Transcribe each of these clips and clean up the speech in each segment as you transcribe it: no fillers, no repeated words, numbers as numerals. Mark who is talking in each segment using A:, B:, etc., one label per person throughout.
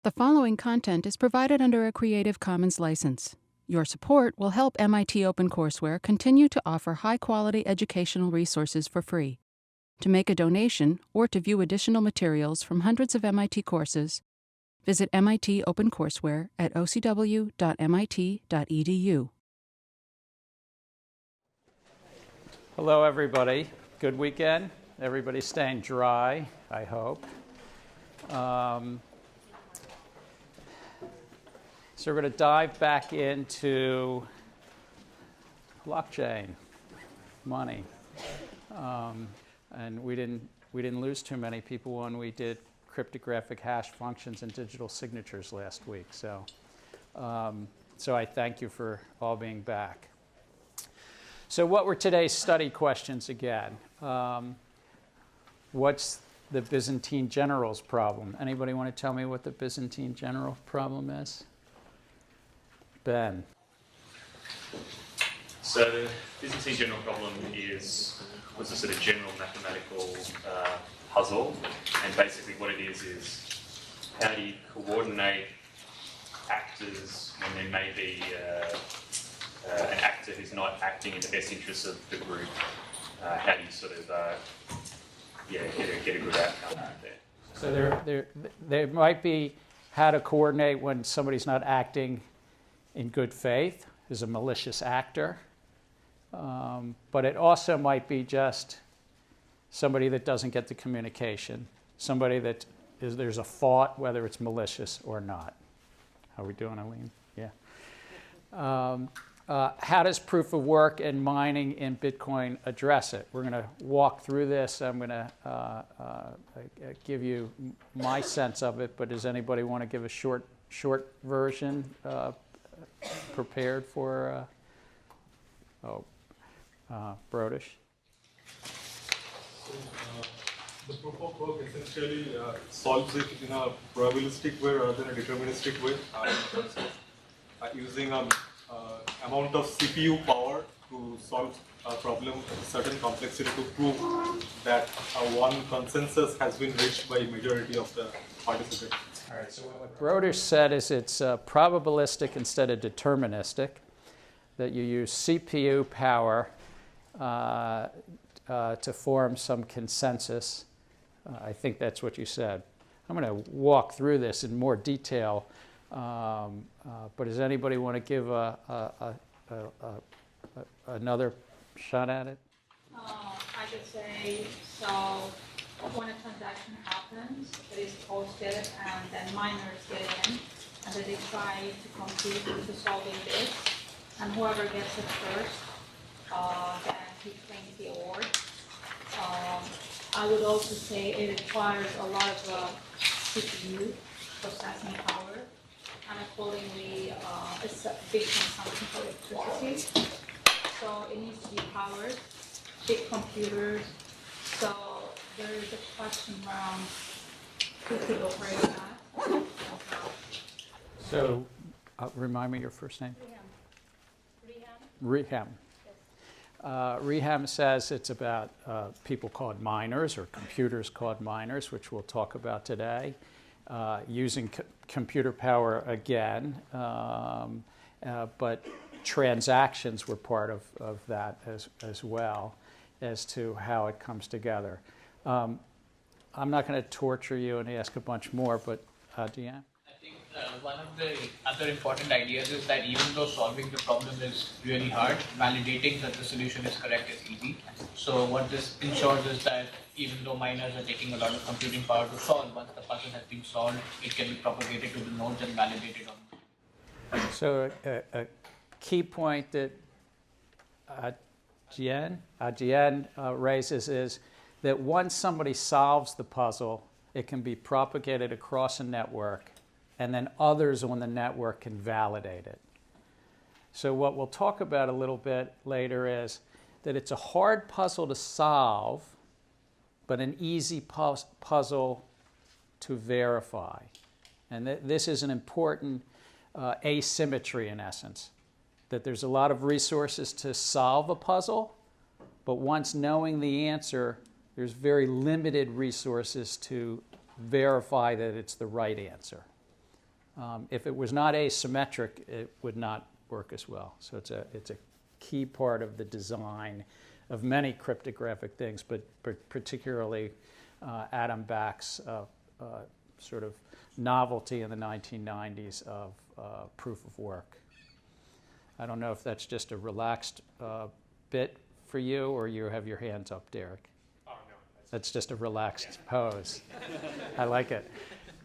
A: The following content is provided under a Creative Commons license. Your support will help MIT OpenCourseware continue to offer high-quality educational resources for free. To make a donation or to view additional materials from hundreds of MIT courses, visit MIT OpenCourseware at ocw.mit.edu.
B: Hello, everybody. Good weekend. Everybody's staying dry, I hope. So we're going to dive back into blockchain, money, and we didn't lose too many people when we did cryptographic hash functions and digital signatures last week. So I thank you for all being back. So what were today's study questions again? What's the Byzantine generals problem? Anybody want to tell me what the Byzantine general problem is? Ben.
C: So the Byzantine general problem was a sort of general mathematical puzzle, and basically what it is how do you coordinate actors when there may be an actor who's not acting in the best interests of the group? How do you sort of get a good outcome out there?
B: So there might be how to coordinate when somebody's not acting in good faith, is a malicious actor. But it also might be just somebody that doesn't get the communication, somebody that there's a thought whether it's malicious or not. How are we doing, Aline? Yeah. How does proof of work and mining in Bitcoin address it? We're going to walk through this. I'm going to give you my sense of it, but does anybody want to give a short version prepared for Brodish?
D: The proof of work essentially solves it in a probabilistic way rather than a deterministic way, in terms of using an amount of CPU power to solve a problem of a certain complexity to prove that one consensus has been reached by majority of the participants.
B: All right, so what Brodish said is it's probabilistic instead of deterministic, that you use CPU power to form some consensus. I think that's what you said. I'm going to walk through this in more detail, but does anybody want to give another shot at it?
E: I could say, so when a transaction happens, it is posted and then miners get in and then they try to compete to solving this, and whoever gets it first, then he claims the award. I would also say it requires a lot of CPU processing power, and accordingly it's a big consumption for electricity. So it needs to be powered, big computers. So there is a question around who could operate that.
B: So, remind me your first name. Reham. Reham says it's about people called miners or computers called miners, which we'll talk about today, using computer power again, but transactions were part of that as well as to how it comes together. I'm not going to torture you and ask a bunch more, but Deanne?
F: I think one of the other important ideas is that even though solving the problem is really hard, validating that the solution is correct is easy. So what this ensures is that even though miners are taking a lot of computing power to solve, once the puzzle has been solved, it can be propagated to the nodes and validated on.
B: So a key point that Jian raises is that once somebody solves the puzzle, it can be propagated across a network, and then others on the network can validate it. So what we'll talk about a little bit later is that it's a hard puzzle to solve, but an easy puzzle to verify. And this is an important asymmetry in essence, that there's a lot of resources to solve a puzzle, but once knowing the answer, there's very limited resources to verify that it's the right answer. If it was not asymmetric, it would not work as well. So it's a key part of the design of many cryptographic things, but particularly Adam Back's sort of novelty in the 1990s of proof of work. I don't know if that's just a relaxed bit for you, or you have your hands up, Derek.
D: Oh, no.
B: That's just a relaxed pose. I like it.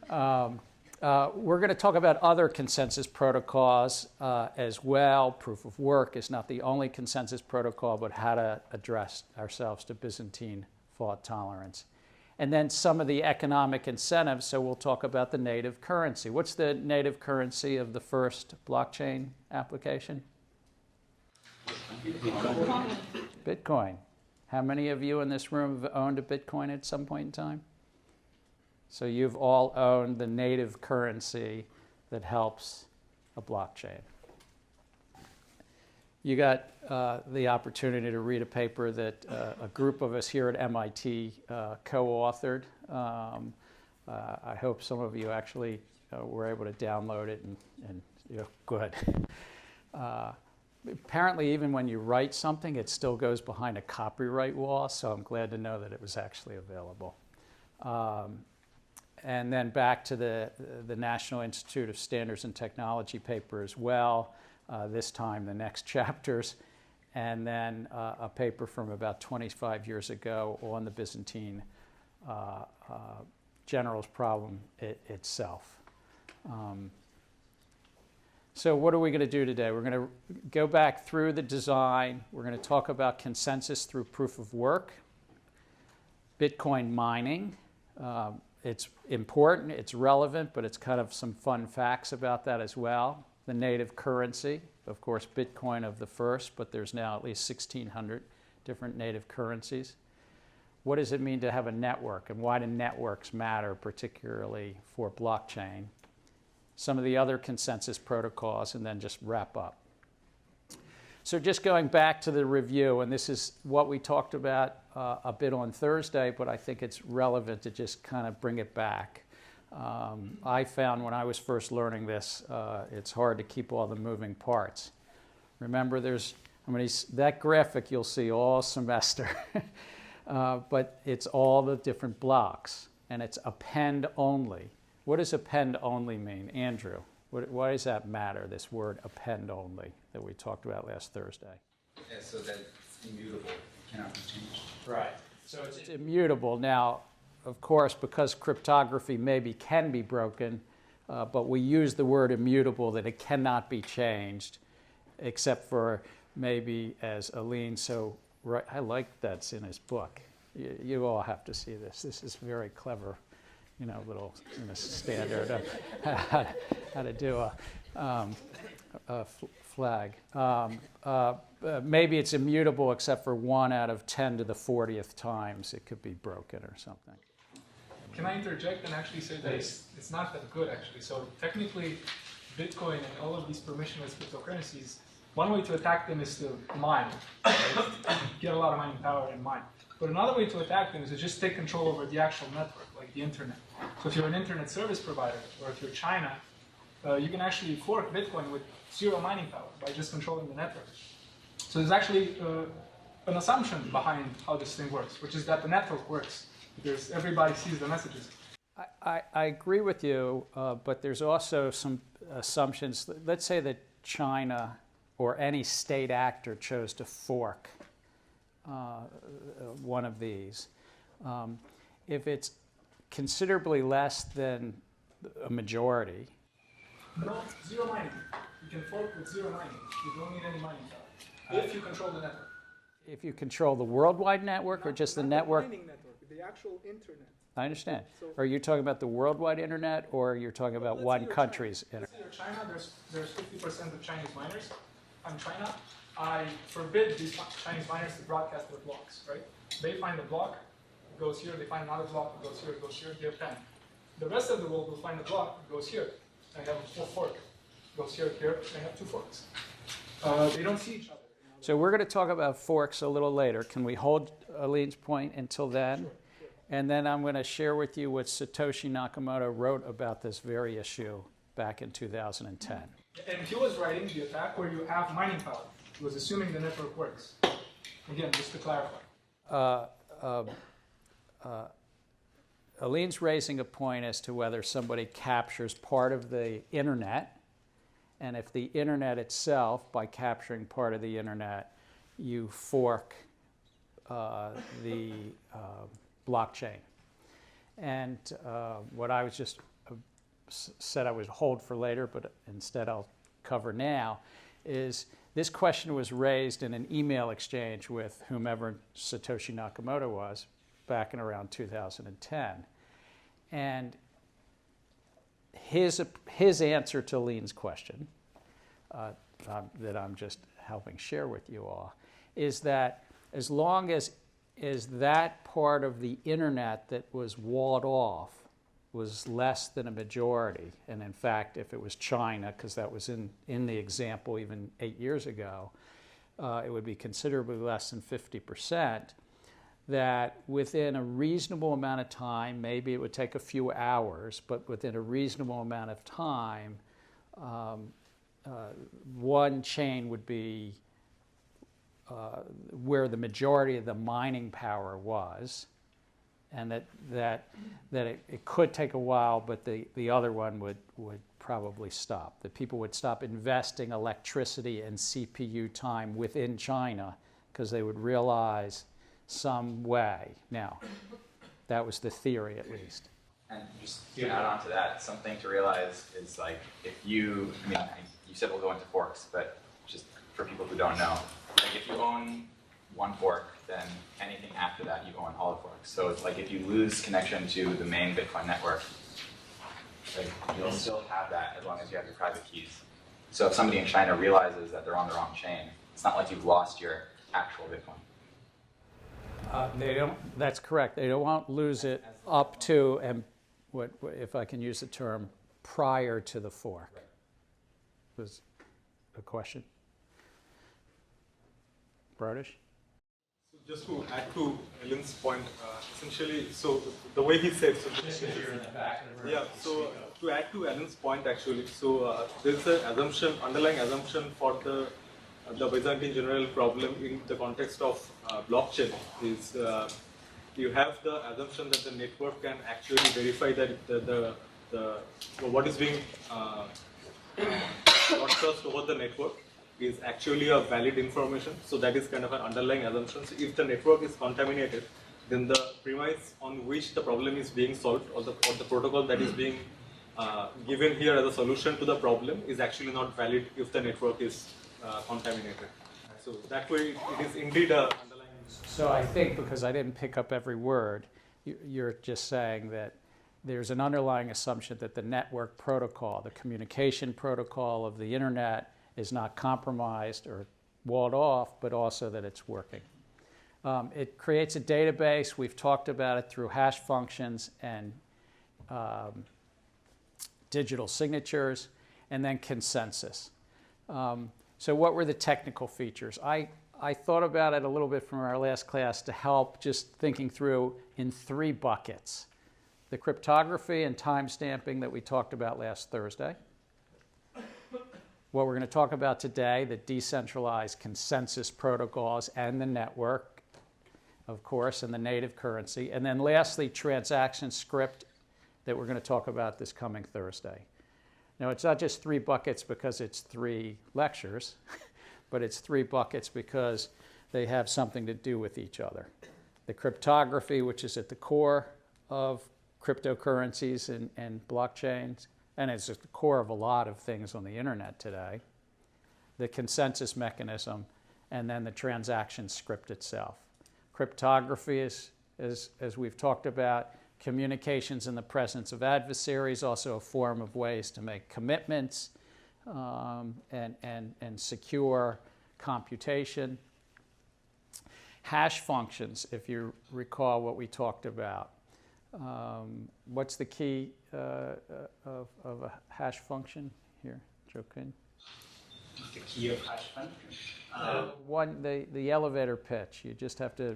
B: We're going to talk about other consensus protocols as well. Proof of work is not the only consensus protocol, but how to address ourselves to Byzantine fault tolerance. And then some of the economic incentives, so we'll talk about the native currency. What's the native currency of the first blockchain application? Bitcoin. How many of you in this room have owned a Bitcoin at some point in time? So you've all owned the native currency that helps a blockchain. You got the opportunity to read a paper that a group of us here at MIT co-authored. I hope some of you actually were able to download it, and good. Apparently, even when you write something, it still goes behind a copyright wall, so I'm glad to know that it was actually available. And then back to the National Institute of Standards and Technology paper as well, this time the next chapters, and then a paper from about 25 years ago on the Byzantine generals problem itself. So what are we going to do today? We're going to go back through the design. We're going to talk about consensus through proof of work, Bitcoin mining. It's important, it's relevant, but it's kind of some fun facts about that as well. The native currency, of course, Bitcoin of the first, but there's now at least 1,600 different native currencies. What does it mean to have a network, and why do networks matter, particularly for blockchain? Some of the other consensus protocols, and then just wrap up. So just going back to the review, and this is what we talked about a bit on Thursday, but I think it's relevant to just kind of bring it back. I found when I was first learning this, it's hard to keep all the moving parts. Remember, that graphic you'll see all semester, but it's all the different blocks, and it's append only. What does append only mean? Andrew, why does that matter, this word append only that we talked about last Thursday?
G: Yeah, so that it's immutable, it cannot be changed.
B: Right. So it's immutable. Now, of course, because cryptography maybe can be broken, but we use the word immutable, that it cannot be changed, except for maybe as Aline I like that's in his book. You all have to see this. This is very clever. Little standard of how to do a flag. Maybe it's immutable except for 1 out of 10 to the 40th times it could be broken or something.
H: Can I interject and actually say that it's not that good, actually? So technically, Bitcoin and all of these permissionless cryptocurrencies, one way to attack them is to mine, right? Get a lot of mining power and mine. But another way to attack them is to just take control over the actual network, like the internet. So if you're an internet service provider, or if you're China, you can actually fork Bitcoin with 0 mining power by just controlling the network. So there's actually an assumption behind how this thing works, which is that the network works because everybody sees the messages.
B: I agree with you, but there's also some assumptions. Let's say that China or any state actor chose to fork one of these. If it's considerably less than a majority.
H: No, 0 mining. You can fork with 0 mining. You don't need any mining power. If you control the network.
B: If you control the worldwide network or just the network?
H: The mining network, the actual internet.
B: I understand. Are you talking about the worldwide internet, or you're talking about one country's internet?
H: Let's say China, there's 50% of Chinese miners. I'm China. I forbid these Chinese miners to broadcast their blocks, right? They find a block, it goes here, they find another block, it goes here, it goes here, they have 10. The rest of the world will find a block, it goes here. I have a fork. It goes here, here, I have 2 forks. They don't see each other.
B: So we're going to talk about forks a little later. Can we hold Aline's point until then?
H: Sure.
B: And then I'm going to share with you what Satoshi Nakamoto wrote about this very issue back in 2010.
H: And he was writing the attack where you have mining power. He was assuming the network works. Again, just to clarify.
B: Aline's raising a point as to whether somebody captures part of the internet, and if the internet itself, by capturing part of the internet, you fork the blockchain. And what I was just said I would hold for later, but instead I'll cover now, is this question was raised in an email exchange with whomever Satoshi Nakamoto was back in around 2010. And his answer to Lean's question, that I'm just helping share with you all, is that as long as that part of the internet that was walled off was less than a majority, and in fact, if it was China, because that was in the example even 8 years ago, it would be considerably less than 50%, that within a reasonable amount of time, maybe it would take a few hours, but within a reasonable amount of time, one chain would be where the majority of the mining power was, and that it could take a while, but the other one would probably stop. That people would stop investing electricity and CPU time within China because they would realize some way. Now, that was the theory at least.
G: And just to add on to that, something to realize is like if you, I mean, you said we'll go into forks, but just for people who don't know, like if you own one fork, then anything after that you own all the forks. So it's like if you lose connection to the main Bitcoin network, like you'll still have that as long as you have your private keys. So if somebody in China realizes that they're on the wrong chain, it's not like you've lost your actual Bitcoin.
B: They don't. That's correct. They won't lose it up to, and what if I can use the term, prior to the fork. Was a question, Brodish?
D: So just to add to Ellen's point, essentially, so the way he said, so
B: You're in the back of the room.
D: yeah. So to add to Ellen's point, actually, so there's an assumption, underlying assumption for the Byzantine general problem in the context of blockchain is you have the assumption that the network can actually verify that the what is being broadcast over the network is actually a valid information. So that is kind of an underlying assumption. So if the network is contaminated, then the premise on which the problem is being solved, or the protocol that is being given here as a solution to the problem is actually not valid if the network is contaminated. So that way it is indeed a underlying.
B: So I think because I didn't pick up every word, you're just saying that there's an underlying assumption that the network protocol, the communication protocol of the internet is not compromised or walled off, but also that it's working. It creates a database. We've talked about it through hash functions and digital signatures, and then consensus. So what were the technical features? I thought about it a little bit from our last class to help just thinking through in 3 buckets. The cryptography and timestamping that we talked about last Thursday. What we're going to talk about today, the decentralized consensus protocols and the network, of course, and the native currency. And then lastly, transaction script that we're going to talk about this coming Thursday. Now, it's not just 3 buckets because it's 3 lectures, but it's 3 buckets because they have something to do with each other. The cryptography, which is at the core of cryptocurrencies and blockchains, and it's at the core of a lot of things on the internet today. The consensus mechanism, and then the transaction script itself. Cryptography is, as we've talked about, communications in the presence of adversaries, also a form of ways to make commitments and secure computation. Hash functions, if you recall what we talked about. What's the key of a hash function here, Joaquin?
G: The key of hash function?
B: The elevator pitch. You just have to,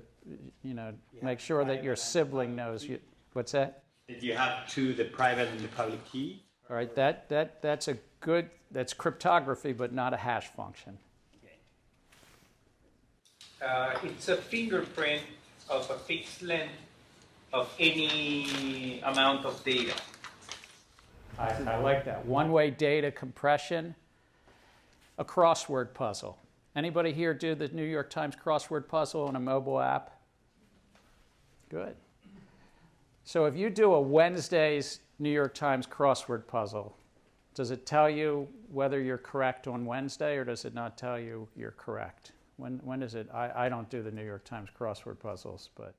B: make sure that your sibling knows you. What's that?
I: If you have 2, the private and the public key,
B: All right, that's a good, that's cryptography, but not a hash function.
I: It's a fingerprint of a fixed length of any amount of data.
B: I like that. One-way data compression, a crossword puzzle. Anybody here do the New York Times crossword puzzle on a mobile app? Good. So if you do a Wednesday's New York Times crossword puzzle, does it tell you whether you're correct on Wednesday, or does it not tell you you're correct? When is it? I don't do the New York Times crossword puzzles, but...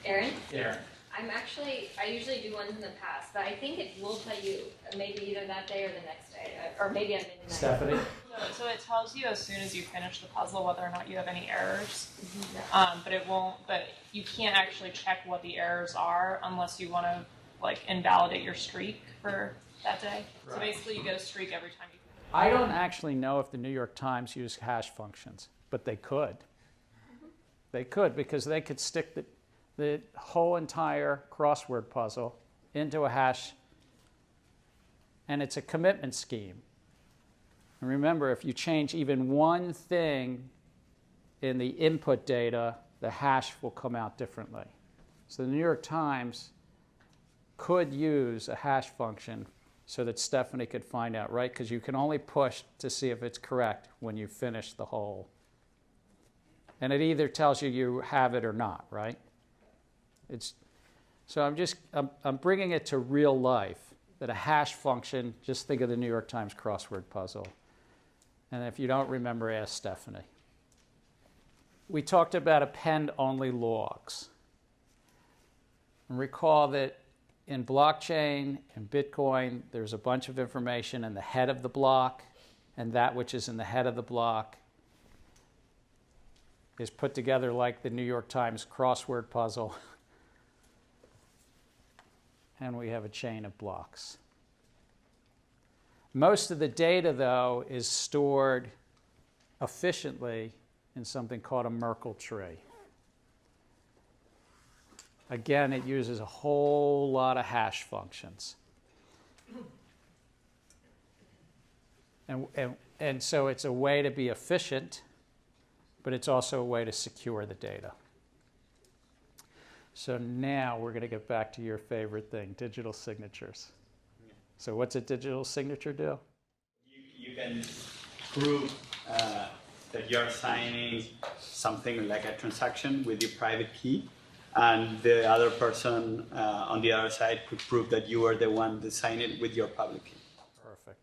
J: Aaron?
B: Aaron.
J: I usually do ones in the past, but I think it will tell you maybe either that day or the next day, or maybe I'm in the night.
B: Stephanie?
K: So it tells you as soon as you finish the puzzle whether or not you have any errors, but it won't. But you can't actually check what the errors are unless you want to like invalidate your streak for that day. Right. So basically, you get a streak every time you.
B: I don't actually know if the New York Times use hash functions, but they could. They could, because they could stick the whole entire crossword puzzle into a hash, and it's a commitment scheme. And remember, if you change even one thing in the input data, the hash will come out differently. So the New York Times could use a hash function so that Stephanie could find out, right? Because you can only push to see if it's correct when you finish the whole. And it either tells you you have it or not, right? So I'm bringing it to real life, that a hash function, just think of the New York Times crossword puzzle. And if you don't remember, ask Stephanie. We talked about append-only logs. And recall that in blockchain and Bitcoin, there's a bunch of information in the head of the block, and that which is in the head of the block is put together like the New York Times crossword puzzle. And we have a chain of blocks. Most of the data, though, is stored efficiently in something called a Merkle tree. Again, it uses a whole lot of hash functions. And so it's a way to be efficient, but it's also a way to secure the data. So now we're going to get back to your favorite thing, digital signatures. So what's a digital signature do?
L: You can prove that you're signing something like a transaction with your private key, and the other person on the other side could prove that you are the one that signed it with your public key.
B: Perfect.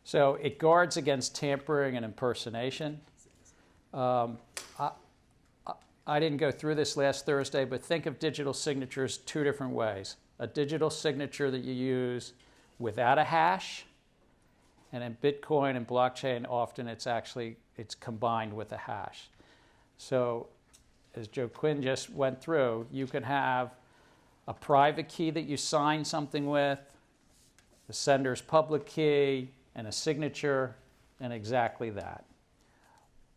B: So it guards against tampering and impersonation. I didn't go through this last Thursday, but think of digital signatures two different ways. A digital signature that you use without a hash, and in Bitcoin and blockchain, often it's combined with a hash. So as Joe Quinn just went through, you can have a private key that you sign something with, the sender's public key, and a signature, and exactly that.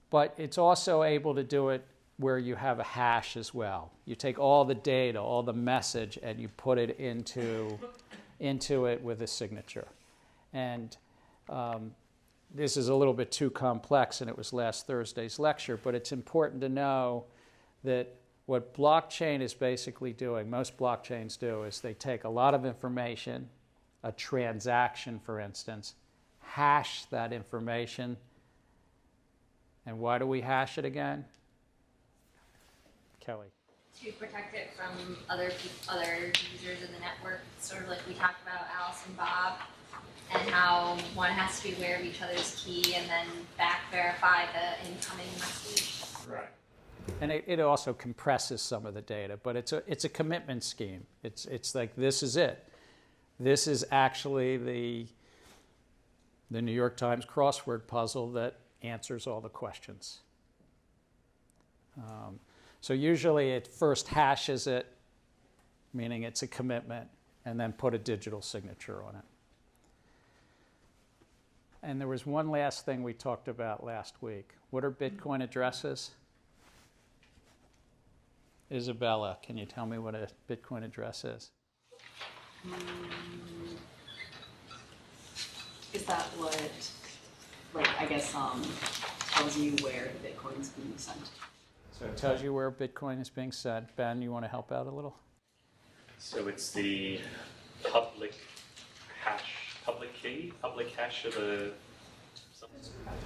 B: But it's also able to do it where you have a hash as well. You take all the data, all the message, and you put it into it with a signature. And this is a little bit too complex, and it was last Thursday's lecture, but it's important to know that what blockchain is basically doing, most blockchains do, is they take a lot of information, a transaction, for instance, hash that information. And why do we hash it again? Kelly.
J: To protect it from other users in the network, sort of like we talked about Alice and Bob, and how one has to be aware of each other's key and then back verify the incoming message.
B: Right. And it also compresses some of the data, but it's a commitment scheme. It's like, this is it. This is actually the New York Times crossword puzzle that answers all the questions. So usually it first hashes it, meaning it's a commitment, and then put a digital signature on it. And there was one last thing we talked about last week. What are Bitcoin addresses? Isabella, can you tell me what a Bitcoin address is?
M: Is that what, like, I guess, tells you where the Bitcoin is being sent?
B: So it tells you where Bitcoin is being sent. Ben, you want to help out a little?
C: So it's the public hash of the.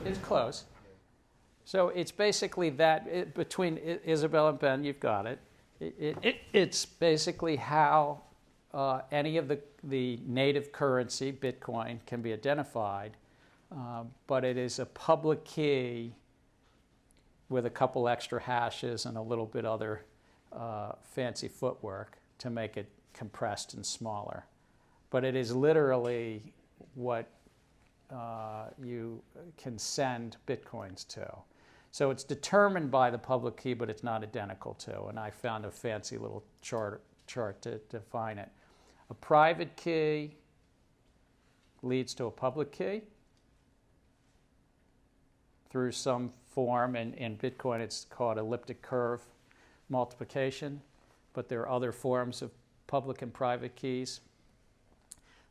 B: It's close. So it's basically that between Isabel and Ben, you've got it. It's basically how any of the native currency, Bitcoin, can be identified, but it is a public key with a couple extra hashes and a little bit other fancy footwork to make it compressed and smaller. But it is literally what you can send Bitcoins to. So it's determined by the public key, but it's not identical to. And I found a fancy little chart to define it. A private key leads to a public key through some form. In Bitcoin, it's called elliptic curve multiplication, but there are other forms of public and private keys.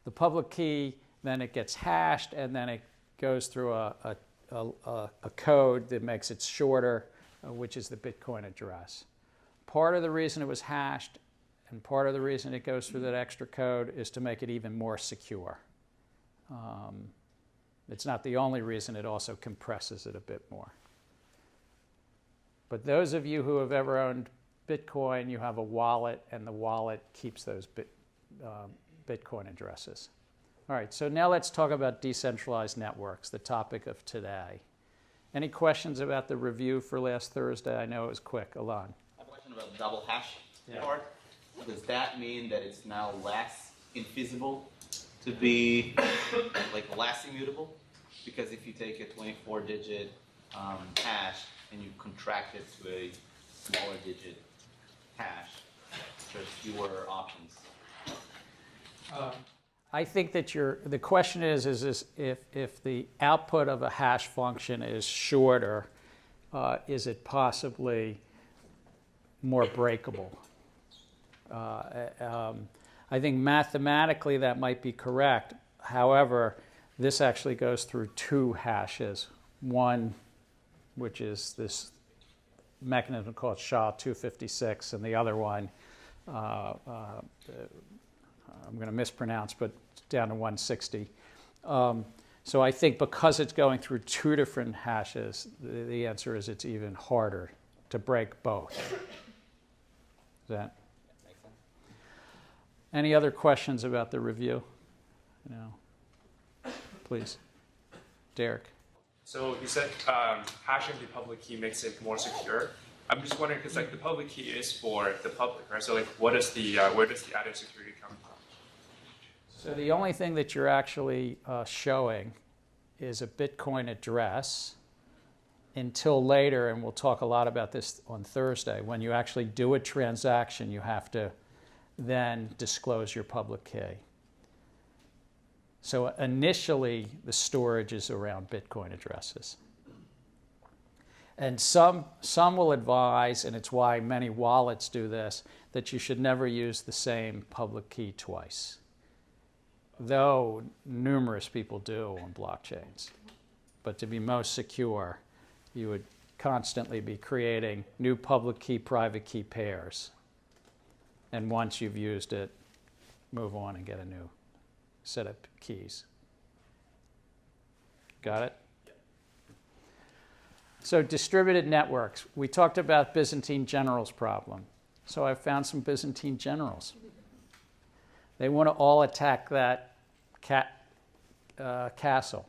B: The public key, then it gets hashed, and then it goes through a code that makes it shorter, which is the Bitcoin address. Part of the reason it was hashed and part of the reason it goes through that extra code is to make it even more secure. It's not the only reason, it also compresses it a bit more. But those of you who have ever owned Bitcoin, you have a wallet, and the wallet keeps those Bitcoin addresses. All right, so now let's talk about decentralized networks, the topic of today. Any questions about the review for last Thursday? I know it was quick. Alon.
N: I have a question about double hash part. Does that mean that it's now less infeasible to be like less immutable? Because if you take a 24-digit hash and you contract it to a smaller digit hash, there's fewer options.
B: I think that the question is if the output of a hash function is shorter, is it possibly more breakable? I think mathematically that might be correct. However, this actually goes through two hashes. One, which is this mechanism called SHA-256, and the other one, I'm going to mispronounce, but down to 160. So I think because it's going through two different hashes, the answer is it's even harder to break both. Is that?
N: Makes sense.
B: Any other questions about the review? No. Please. Derek.
O: So you said hashing the public key makes it more secure. I'm just wondering because like the public key is for the public, right? So like, where does the added security come from?
B: So the only thing that you're actually showing is a Bitcoin address until later, and we'll talk a lot about this on Thursday. When you actually do a transaction, you have to then disclose your public key. So initially, the storage is around Bitcoin addresses. And some will advise, and it's why many wallets do this, that you should never use the same public key twice, though numerous people do on blockchains. But to be most secure, you would constantly be creating new public key, private key pairs. And once you've used it, move on and get a new set of keys. Got it? So distributed networks. We talked about Byzantine generals problem. So I found some Byzantine generals. They want to all attack that castle.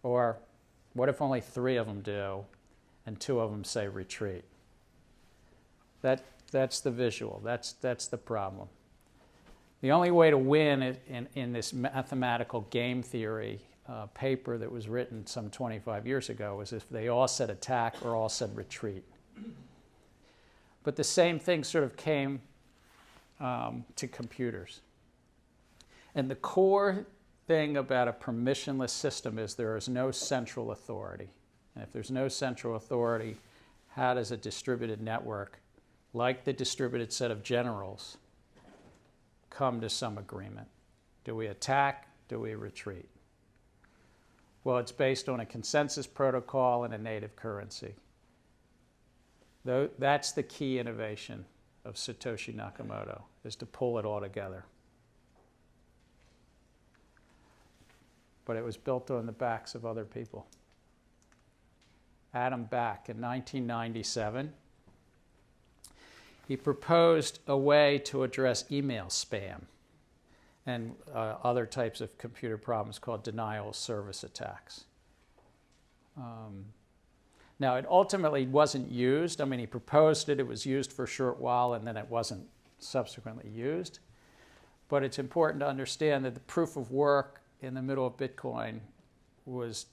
B: Or what if only 3 of them do and 2 of them say retreat? That's the visual. That's the problem. The only way to win in this mathematical game theory paper that was written some 25 years ago was if they all said attack or all said retreat. But the same thing sort of came to computers. And the core thing about a permissionless system is there is no central authority. And if there's no central authority, how does a distributed network, like the distributed set of generals, come to some agreement? Do we attack? Do we retreat? Well, it's based on a consensus protocol and a native currency. That's the key innovation of Satoshi Nakamoto, is to pull it all together. But it was built on the backs of other people. Adam Back in 1997, he proposed a way to address email spam and other types of computer problems called denial of service attacks. Now, it ultimately wasn't used. I mean, he proposed it. It was used for a short while, and then it wasn't subsequently used. But it's important to understand that the proof of work in the middle of Bitcoin was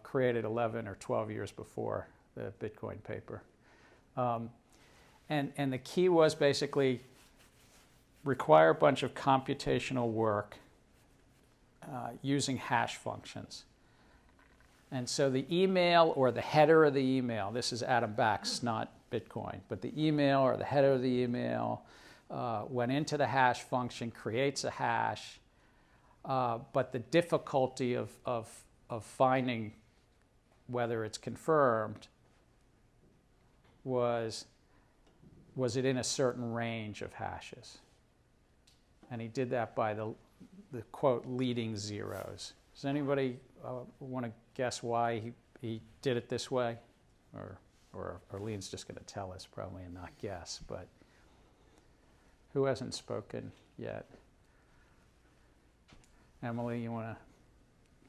B: created 11 or 12 years before the Bitcoin paper. And the key was basically require a bunch of computational work using hash functions. And so the email or the header of the email, this is Adam Back's, not Bitcoin, but the email or the header of the email went into the hash function, creates a hash, but the difficulty of finding whether it's confirmed was it in a certain range of hashes. And he did that by the quote, leading zeros. Does anybody want to guess why he did it this way? Or Lean's just going to tell us probably and not guess, but who hasn't spoken yet? Emily, you want to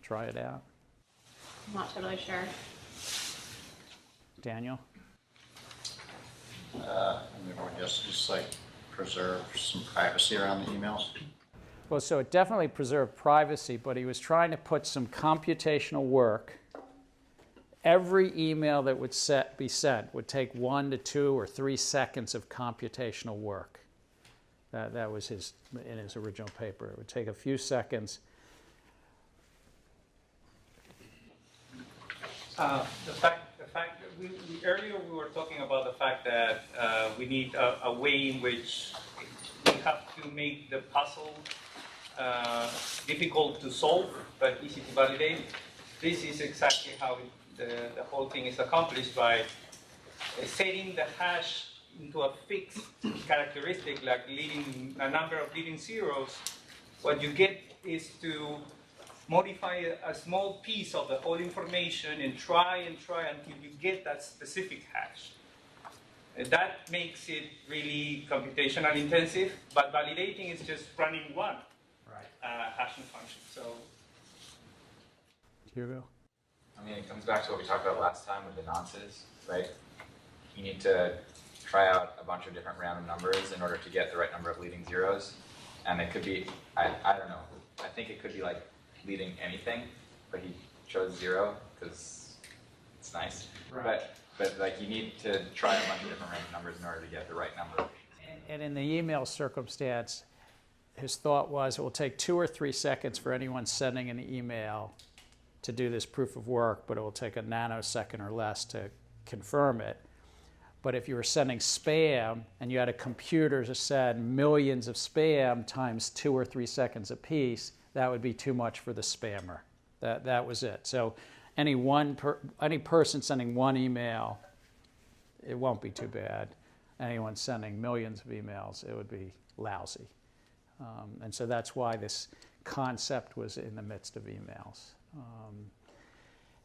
B: try it out?
K: I'm not totally sure.
B: Daniel?
P: I guess just like preserve some privacy around the emails.
B: Well, so it definitely preserved privacy, but he was trying to put some computational work. Every email that would be sent would take 1 to 2 or 3 seconds of computational work. That was in his original paper. It would take a few seconds.
I: The fact that earlier we were talking about the fact that we need a way in which we have to make the puzzle difficult to solve but easy to validate. This is exactly how the whole thing is accomplished, by setting the hash into a fixed characteristic, like a number of leading zeros. What you get is to modify a small piece of the whole information and try until you get that specific hash. That makes it really computational intensive, but validating is just running one hashing function. So,
B: Hugo?
G: I mean, it comes back to what we talked about last time with the nonces, right? You need to try out a bunch of different random numbers in order to get the right number of leading zeros. And it could be, I don't know, I think it could be like leading anything, but he chose 0 because it's nice.
B: Right.
G: But like you need to try a bunch of different random numbers in order to get the right number.
B: And in the email circumstance, his thought was it will take 2 or 3 seconds for anyone sending an email to do this proof of work, but it will take a nanosecond or less to confirm it. But if you were sending spam and you had a computer to send millions of spam times 2 or 3 seconds apiece, that would be too much for the spammer. That was it. So any person sending one email, it won't be too bad. Anyone sending millions of emails, it would be lousy. And so that's why this concept was in the midst of emails.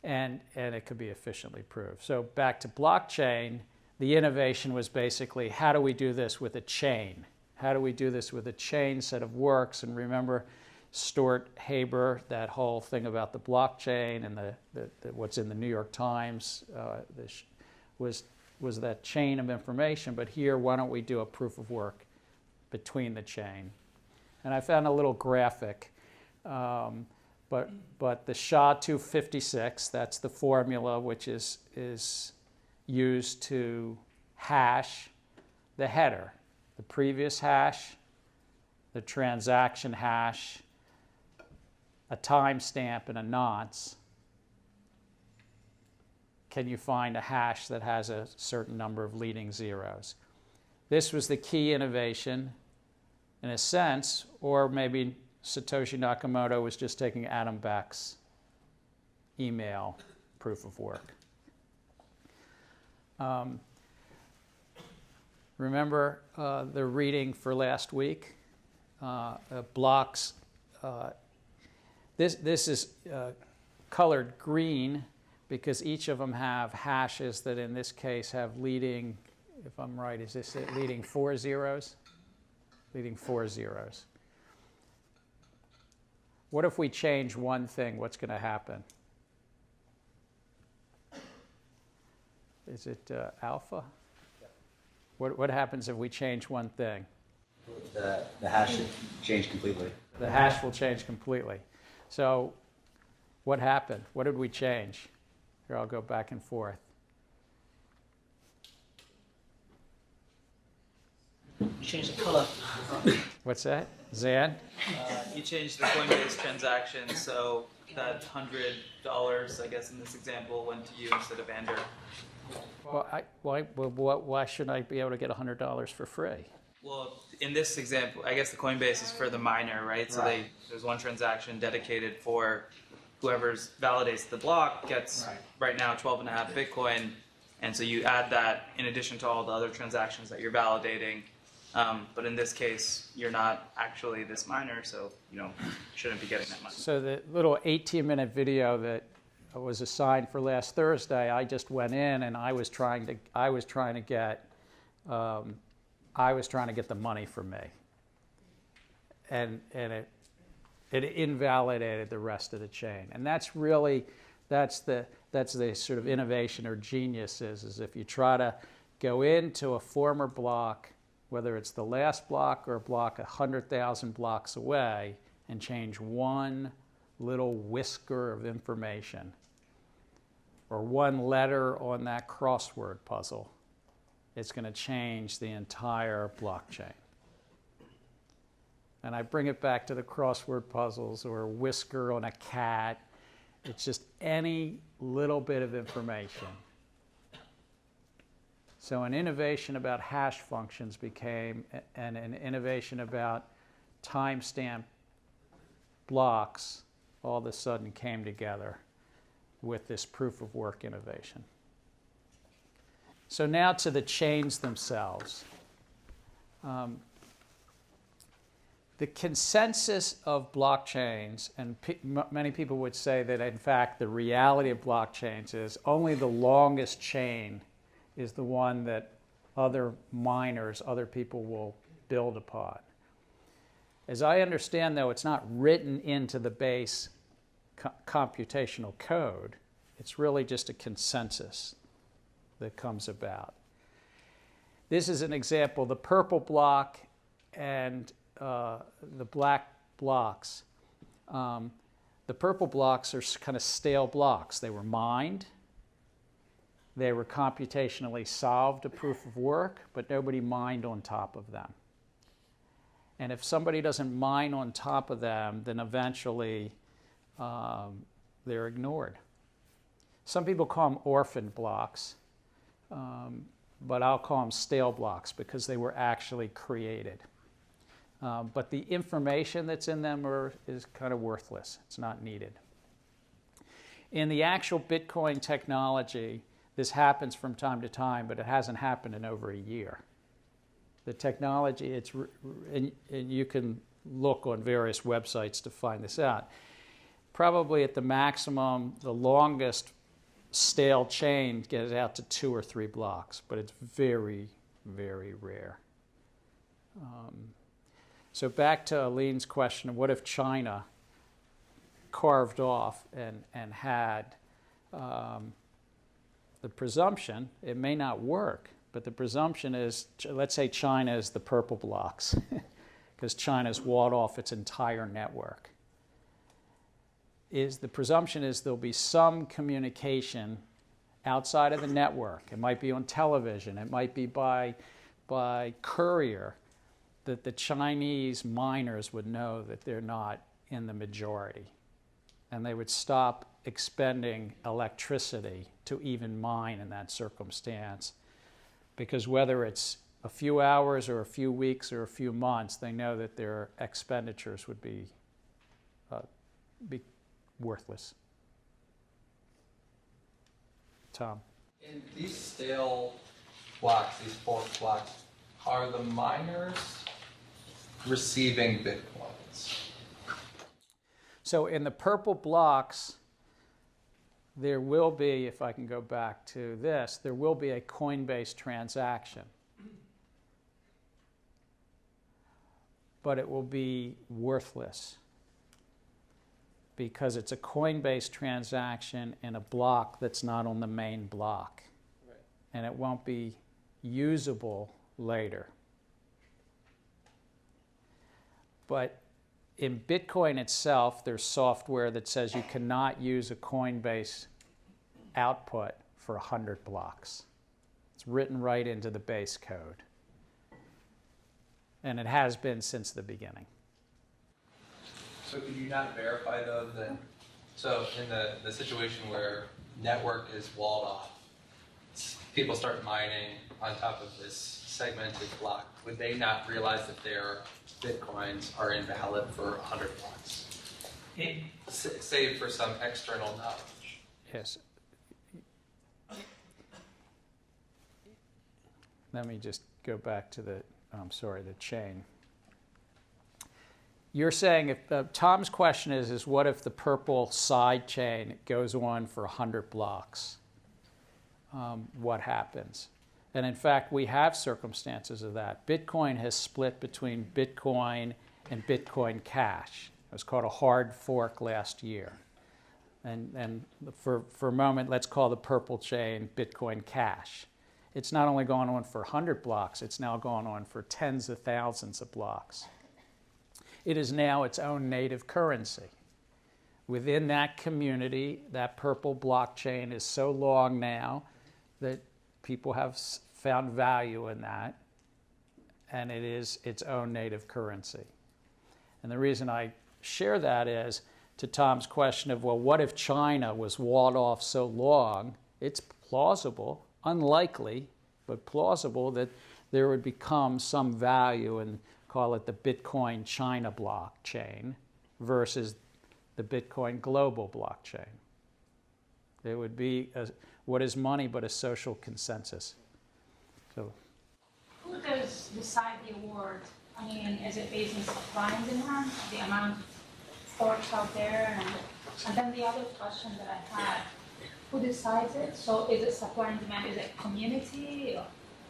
B: And it could be efficiently proved. So back to blockchain, the innovation was basically, how do we do this with a chain? How do we do this with a chain set of works? And remember Stuart Haber, that whole thing about the blockchain and what's in the New York Times was that chain of information. But here, why don't we do a proof of work between the chain? And I found a little graphic. But the SHA-256, that's the formula which is used to hash the header, the previous hash, the transaction hash, a timestamp, and a nonce. Can you find a hash that has a certain number of leading zeros? This was the key innovation, in a sense, or maybe Satoshi Nakamoto was just taking Adam Back's email proof of work. Remember the reading for last week? Blocks. This is colored green because each of them have hashes that in this case have leading, if I'm right, is this it, leading 4 zeros? Leading 4 zeros. What if we change one thing? What's going to happen? Is it alpha? What happens if we change one thing?
Q: The hash should change completely.
B: The hash will change completely. So what happened? What did we change? Here, I'll go back and forth.
R: You changed the color.
B: What's that? Zan?
R: You changed the Coinbase transaction, so that $100, I guess in this example, went to you instead of Ander.
B: Well, why shouldn't I be able to get $100 for free?
R: Well, in this example, I guess the Coinbase is for the miner, right? So there's one transaction dedicated for whoever validates the block gets right now 12.5 Bitcoin, and so you add that in addition to all the other transactions that you're validating. But in this case, you're not actually this miner, so you shouldn't be getting that money.
B: So the little 18-minute video that was assigned for last Thursday, I just went in and I was trying to get the money for me, and it invalidated the rest of the chain. And that's the sort of innovation or genius is if you try to go into a former block, whether it's the last block or a block 100,000 blocks away, and change one little whisker of information or one letter on that crossword puzzle, it's going to change the entire blockchain. And I bring it back to the crossword puzzles or a whisker on a cat. It's just any little bit of information. So an innovation about hash functions became an innovation about timestamp blocks all of a sudden came together with this proof of work innovation. So now to the chains themselves. The consensus of blockchains, and many people would say that in fact the reality of blockchains is only the longest chain is the one that other miners, other people will build upon. As I understand, though, it's not written into the base computational code. It's really just a consensus that comes about. This is an example. The purple block and the black blocks. The purple blocks are kind of stale blocks. They were mined. They were computationally solved to proof of work, but nobody mined on top of them. And if somebody doesn't mine on top of them, then eventually they're ignored. Some people call them orphan blocks, but I'll call them stale blocks because they were actually created. But the information that's in them is kind of worthless. It's not needed. In the actual Bitcoin technology, this happens from time to time, but it hasn't happened in over a year. The technology, and you can look on various websites to find this out. Probably at the maximum, the longest stale chain gets out to 2 or 3 blocks, but it's very, very rare. So back to Aline's question, what if China carved off and had the presumption, it may not work, but the presumption is, let's say China is the purple blocks, because China's walled off its entire network. The presumption is there'll be some communication outside of the network. It might be on television, it might be by courier, that the Chinese miners would know that they're not in the majority. And they would stop expending electricity to even mine in that circumstance. Because whether it's a few hours or a few weeks or a few months, they know that their expenditures would be be worthless. Tom?
S: In these stale blocks, these fork blocks, are the miners receiving bitcoins?
B: So in the purple blocks, there will be, if I can go back to this, there will be a Coinbase transaction. But it will be worthless because it's a Coinbase transaction in a block that's not on the main block. Right. And it won't be usable later. But in Bitcoin itself, there's software that says you cannot use a Coinbase output for 100 blocks. It's written right into the base code. And it has been since the beginning.
S: So could you not verify though that, so in the situation where network is walled off, people start mining on top of this segmented block, would they not realize that their bitcoins are invalid for 100 blocks? Save for some external knowledge.
B: Yes. Let me just go back to the chain. You're saying if Tom's question is what if the purple side chain goes on for 100 blocks? What happens? And in fact, we have circumstances of that. Bitcoin has split between Bitcoin and Bitcoin Cash. It was called a hard fork last year. And for a moment, let's call the purple chain Bitcoin Cash. It's not only going on for 100 blocks, it's now going on for tens of thousands of blocks. It is now its own native currency. Within that community, that purple blockchain is so long now that people have found value in that, and it is its own native currency. And the reason I share that is to Tom's question of, well, what if China was walled off so long? It's plausible, unlikely, but plausible that there would become some value in, call it the Bitcoin China blockchain versus the Bitcoin global blockchain. There would be what is money but a social consensus. So,
E: who does decide the award? I mean, is it based on supply and demand, the amount of forks out there? And then the other question that I had, who decides it? So is it supply and demand? Is it community?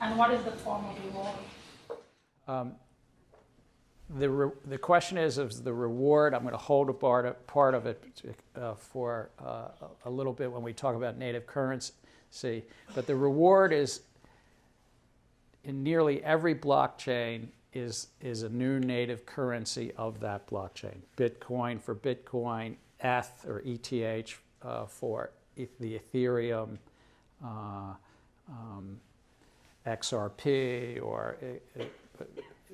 E: And what is the form of reward?
B: The question is the reward. I'm going to hold a part of it for a little bit when we talk about native currency. But the reward is, in nearly every blockchain, is a new native currency of that blockchain. Bitcoin for Bitcoin, ETH or ETH for the Ethereum, XRP, or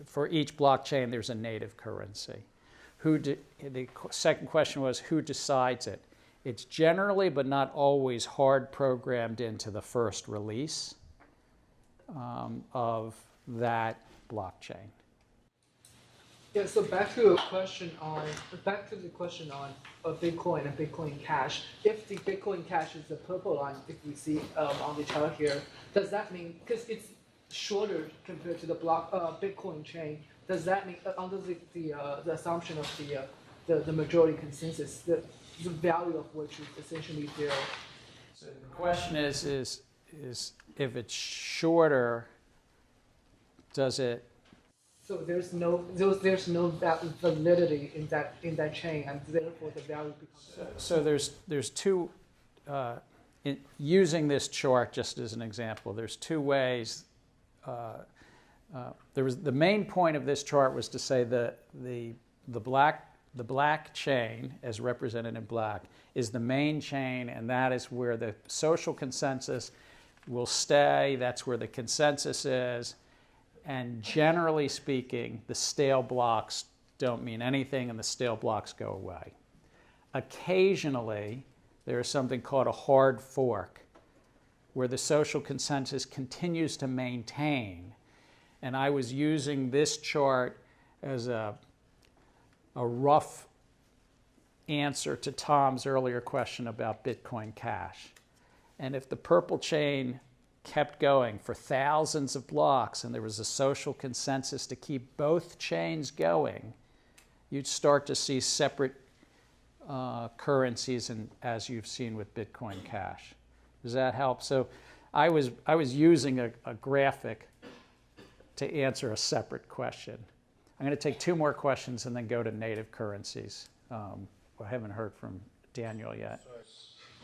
B: for each blockchain there's a native currency. The second question was who decides it? It's generally, but not always, hard programmed into the first release of that blockchain.
T: Yeah, so back to the question on Bitcoin and Bitcoin Cash. If the Bitcoin Cash is the purple line, if we see on the chart here, does that mean, because it's shorter compared to the Bitcoin chain, does that mean under the assumption of the majority consensus, the value of which is essentially zero?
B: So the question is if it's shorter, does it?
T: So there's no validity in that chain, and therefore the value becomes.
B: So there's two. Using this chart just as an example, there's two ways. The main point of this chart was to say the black chain, as represented in black, is the main chain, and that is where the social consensus will stay. That's where the consensus is. And generally speaking, the stale blocks don't mean anything, and the stale blocks go away. Occasionally, there is something called a hard fork, where the social consensus continues to maintain. And I was using this chart as a rough answer to Tom's earlier question about Bitcoin Cash. And if the purple chain kept going for thousands of blocks and there was a social consensus to keep both chains going, you'd start to see separate currencies, and as you've seen with Bitcoin Cash. Does that help? So I was using a graphic to answer a separate question. I'm going to take 2 more questions and then go to native currencies. I haven't heard from Daniel yet.
P: So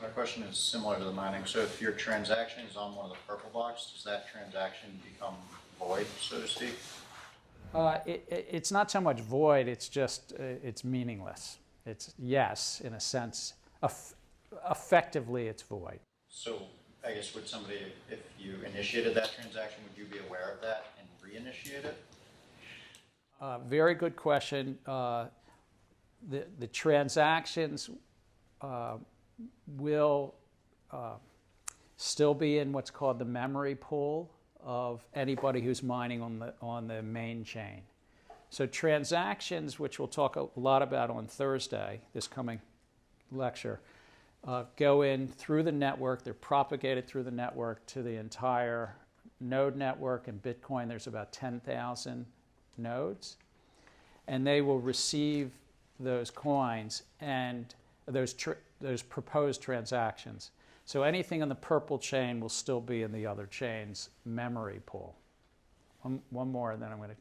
P: my question is similar to the mining. So if your transaction is on one of the purple blocks, does that transaction become void, so to speak?
B: It's not so much void, it's just, it's meaningless. It's yes, in a sense. Effectively, it's void.
P: So I guess would somebody, if you initiated that transaction, would you be aware of that and reinitiate it?
B: Very good question. The transactions will still be in what's called the memory pool of anybody who's mining on the main chain. So transactions, which we'll talk a lot about on Thursday, this coming lecture, go in through the network. They're propagated through the network to the entire node network. In Bitcoin, there's about 10,000 nodes. And they will receive those coins and those proposed transactions. So anything on the purple chain will still be in the other chain's memory pool. One more, and then I'm going to...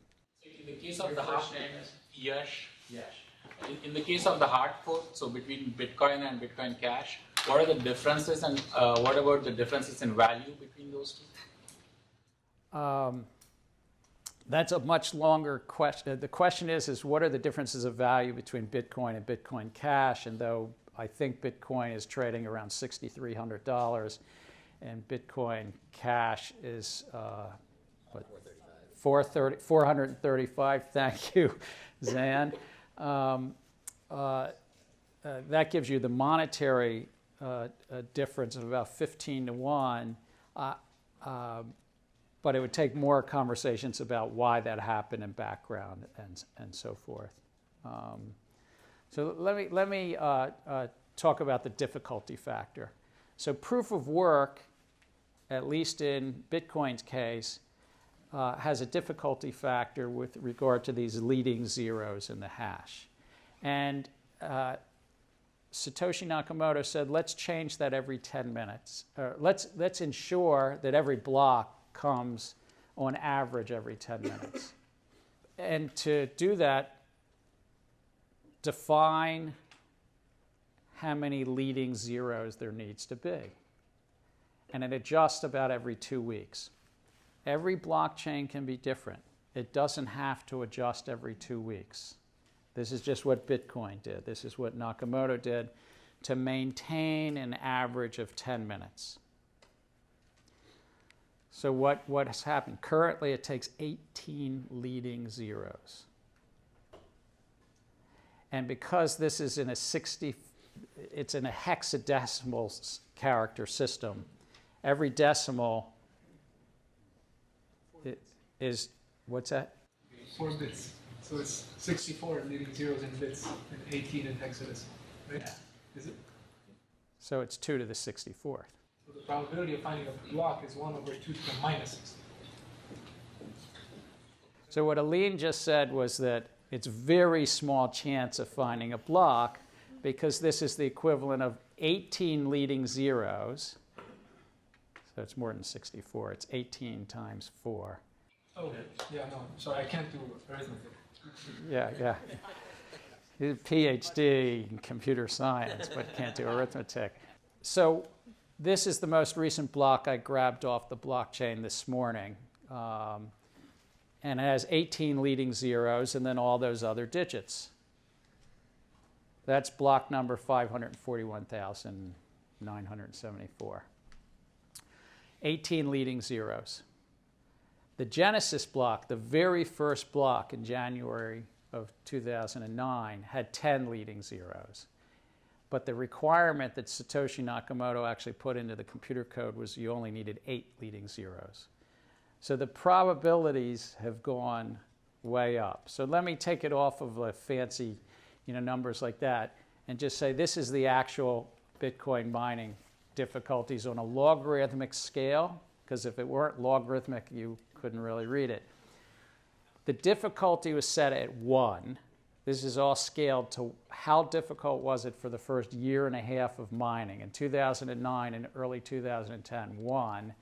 U: In the case of the hard in the case of the hard fork, so between Bitcoin and Bitcoin Cash, what are the differences, and what about the differences in value between those two?
B: That's a much longer question. The question is what are the differences of value between Bitcoin and Bitcoin Cash? And though I think Bitcoin is trading around $6,300, and Bitcoin Cash is $435. Thank you, Zan. That gives you the monetary difference of about 15 to 1. But it would take more conversations about why that happened in background and so forth. So let me talk about the difficulty factor. So proof of work, at least in Bitcoin's case, has a difficulty factor with regard to these leading zeros in the hash. And Satoshi Nakamoto said, let's change that every 10 minutes. Let's ensure that every block comes on average every 10 minutes. And to do that, define how many leading zeros there needs to be. And it adjusts about every 2 weeks. Every blockchain can be different. It doesn't have to adjust every 2 weeks. This is just what Bitcoin did. This is what Nakamoto did to maintain an average of 10 minutes. So what has happened? Currently, it takes 18 leading zeros. And because this is in it's in a hexadecimal character system, every decimal is, what's that?
H: 4 bits. So it's 64 leading zeros in bits and 18 in hexadecimal, right?
B: Yeah.
H: Is it?
B: So it's 2 to the 64th.
H: So the probability of finding a block is 1 over 2 to the minus 60.
B: So what Aline just said was that it's very small chance of finding a block because this is the equivalent of 18 leading zeros. So it's more than 64. It's 18 times 4.
H: Oh, yeah, no. Sorry, I can't do arithmetic.
B: Yeah. He's a PhD in computer science, but can't do arithmetic. So this is the most recent block I grabbed off the blockchain this morning. And it has 18 leading zeros and then all those other digits. That's block number 541,974. 18 leading zeros. The Genesis block, the very first block in January of 2009, had 10 leading zeros. But the requirement that Satoshi Nakamoto actually put into the computer code was you only needed 8 leading zeros. So the probabilities have gone way up. So let me take it off of fancy numbers like that and just say this is the actual Bitcoin mining difficulties on a logarithmic scale, because if it weren't logarithmic, you couldn't really read it. The difficulty was set at 1. This is all scaled to how difficult was it for the first year and a half of mining. In 2009 and early 2010, 1.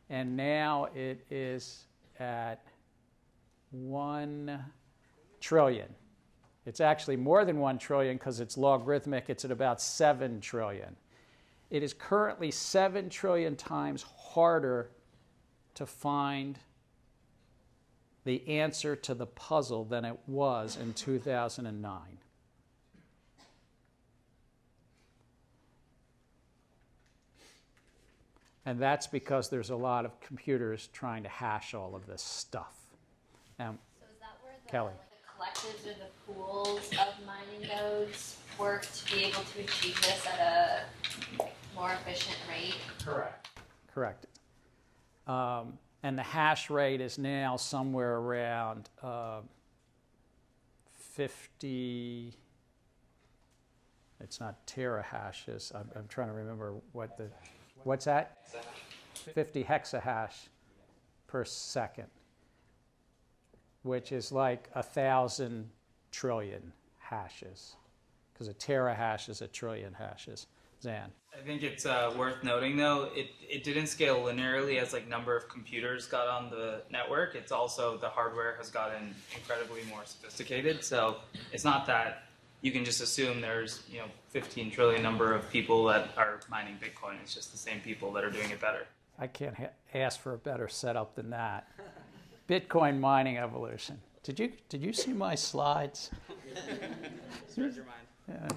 B: And now it is at 1 trillion. It's actually more than 1 trillion because it's logarithmic. It's at about 7 trillion. It is currently 7 trillion times harder to find the answer to the puzzle than it was in 2009. And that's because there's a lot of computers trying to hash all of this stuff. Now,
J: So is that where the,
B: Kelly.
J: like, the collectives or the pools of mining nodes work to be able to achieve this at a more efficient rate?
B: Correct. And the hash rate is now somewhere around 50, it's not terahashes. I'm trying to remember what's that? 50 hexahash per second, which is like 1,000 trillion hashes, because a terahash is a trillion hashes. Zan.
R: I think it's worth noting, though, it didn't scale linearly as like number of computers got on the network. It's also the hardware has gotten incredibly more sophisticated. So it's not that you can just assume there's 15 trillion number of people that are mining Bitcoin. It's just the same people that are doing it better.
B: I can't ask for a better setup than that. Bitcoin mining evolution. Did you see my slides?
R: Spread your mind.
B: Yeah,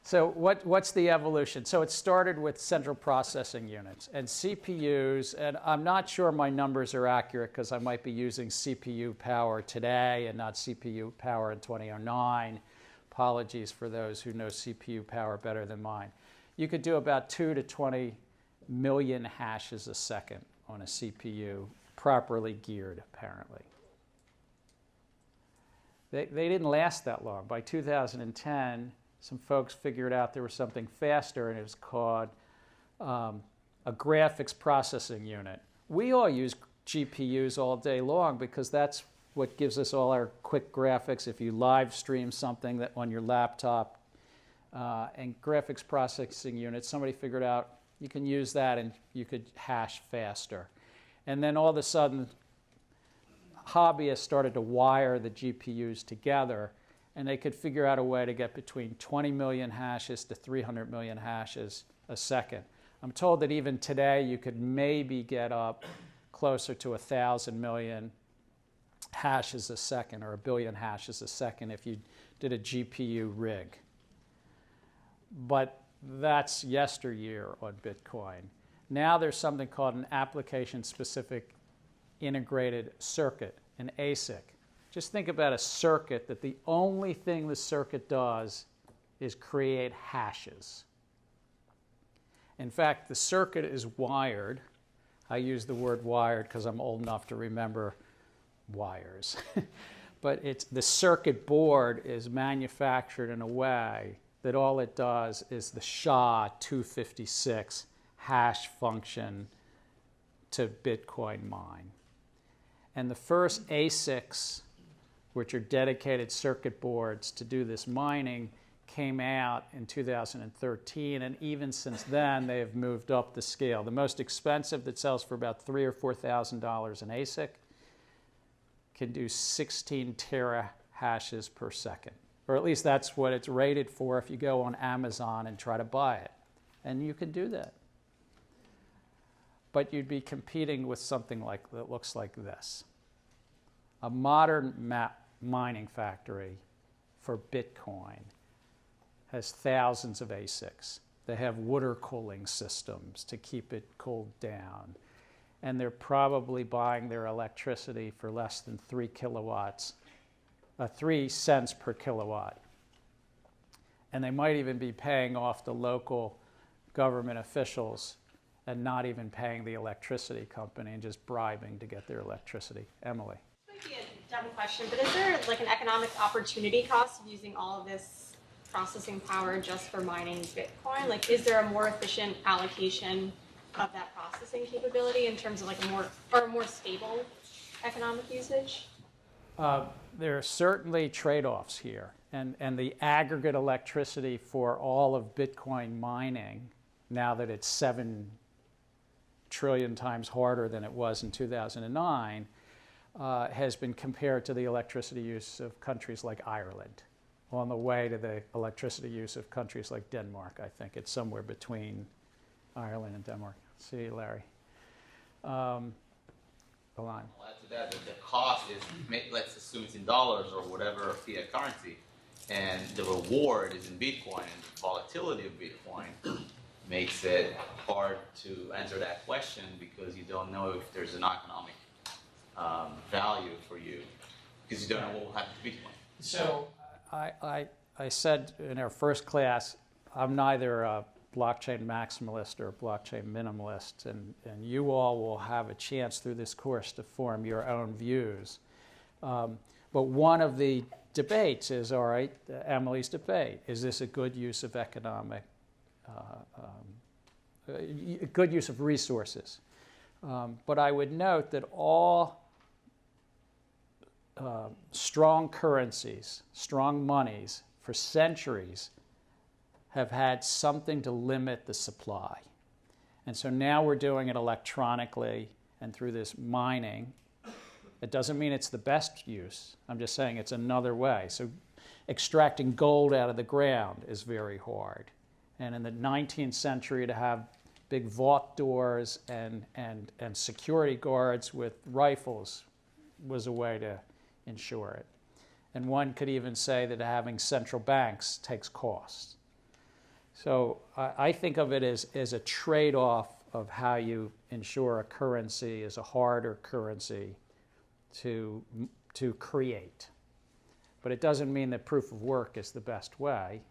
B: So what's the evolution? So it started with central processing units and CPUs, and I'm not sure my numbers are accurate because I might be using CPU power today and not CPU power in 2009. Apologies for those who know CPU power better than mine. You could do about 2 to 20 million hashes a second on a CPU, properly geared, apparently. They didn't last that long. By 2010, some folks figured out there was something faster, and it was called a graphics processing unit. We all use GPUs all day long because that's what gives us all our quick graphics. If you live stream something that on your laptop and graphics processing units, somebody figured out you can use that and you could hash faster. And then all of a sudden, hobbyists started to wire the GPUs together, and they could figure out a way to get between 20 million hashes to 300 million hashes a second. I'm told that even today you could maybe get up closer to 1,000 million hashes a second or 1 billion hashes a second if you did a GPU rig. But that's yesteryear on Bitcoin. Now there's something called an application-specific integrated circuit, an Asic. Just think about a circuit that the only thing the circuit does is create hashes. In fact, the circuit is wired. I use the word wired because I'm old enough to remember wires. But the circuit board is manufactured in a way that all it does is the SHA-256 hash function to Bitcoin mine. And the first ASICs, which are dedicated circuit boards to do this mining, came out in 2013, and even since then they have moved up the scale. The most expensive that sells for about $3,000 or $4,000 an ASIC can do 16 terahashes per second, or at least that's what it's rated for if you go on Amazon and try to buy it, and you can do that. But you'd be competing with something that looks like this. A modern mining factory for Bitcoin has thousands of ASICs. They have water cooling systems to keep it cooled down. And they're probably buying their electricity for less than 3 cents per kilowatt. And they might even be paying off the local government officials and not even paying the electricity company and just bribing to get their electricity. Emily.
A: This might be a dumb question, but is there like an economic opportunity cost of using all of this processing power just for mining Bitcoin? Like, is there a more efficient allocation of that processing capability in terms of like a more stable economic usage?
B: There are certainly trade-offs here, and the aggregate electricity for all of Bitcoin mining, now that it's 7 trillion times harder than it was in 2009, has been compared to the electricity use of countries like Ireland, on the way to the electricity use of countries like Denmark. I think it's somewhere between Ireland and Denmark. See you, Larry. Go on.
N: I'll add to that, the cost is, let's assume it's in dollars or whatever fiat currency, and the reward is in Bitcoin, and the volatility of Bitcoin makes it hard to answer that question because you don't know if there's an economic value for you, because you don't know what will happen to Bitcoin.
B: So I said in our first class, I'm neither a blockchain maximalist or a blockchain minimalist, and you all will have a chance through this course to form your own views. But one of the debates is, all right, Emily's debate, is this a good use of economic, good use of resources? But I would note that all strong currencies, strong monies, for centuries have had something to limit the supply. And so now we're doing it electronically and through this mining. It doesn't mean it's the best use. I'm just saying it's another way. So extracting gold out of the ground is very hard. And in the 19th century, to have big vault doors and security guards with rifles was a way to ensure it. And one could even say that having central banks takes costs. So I think of it as a trade-off of how you ensure a currency is a harder currency to create. But it doesn't mean that proof of work is the best way,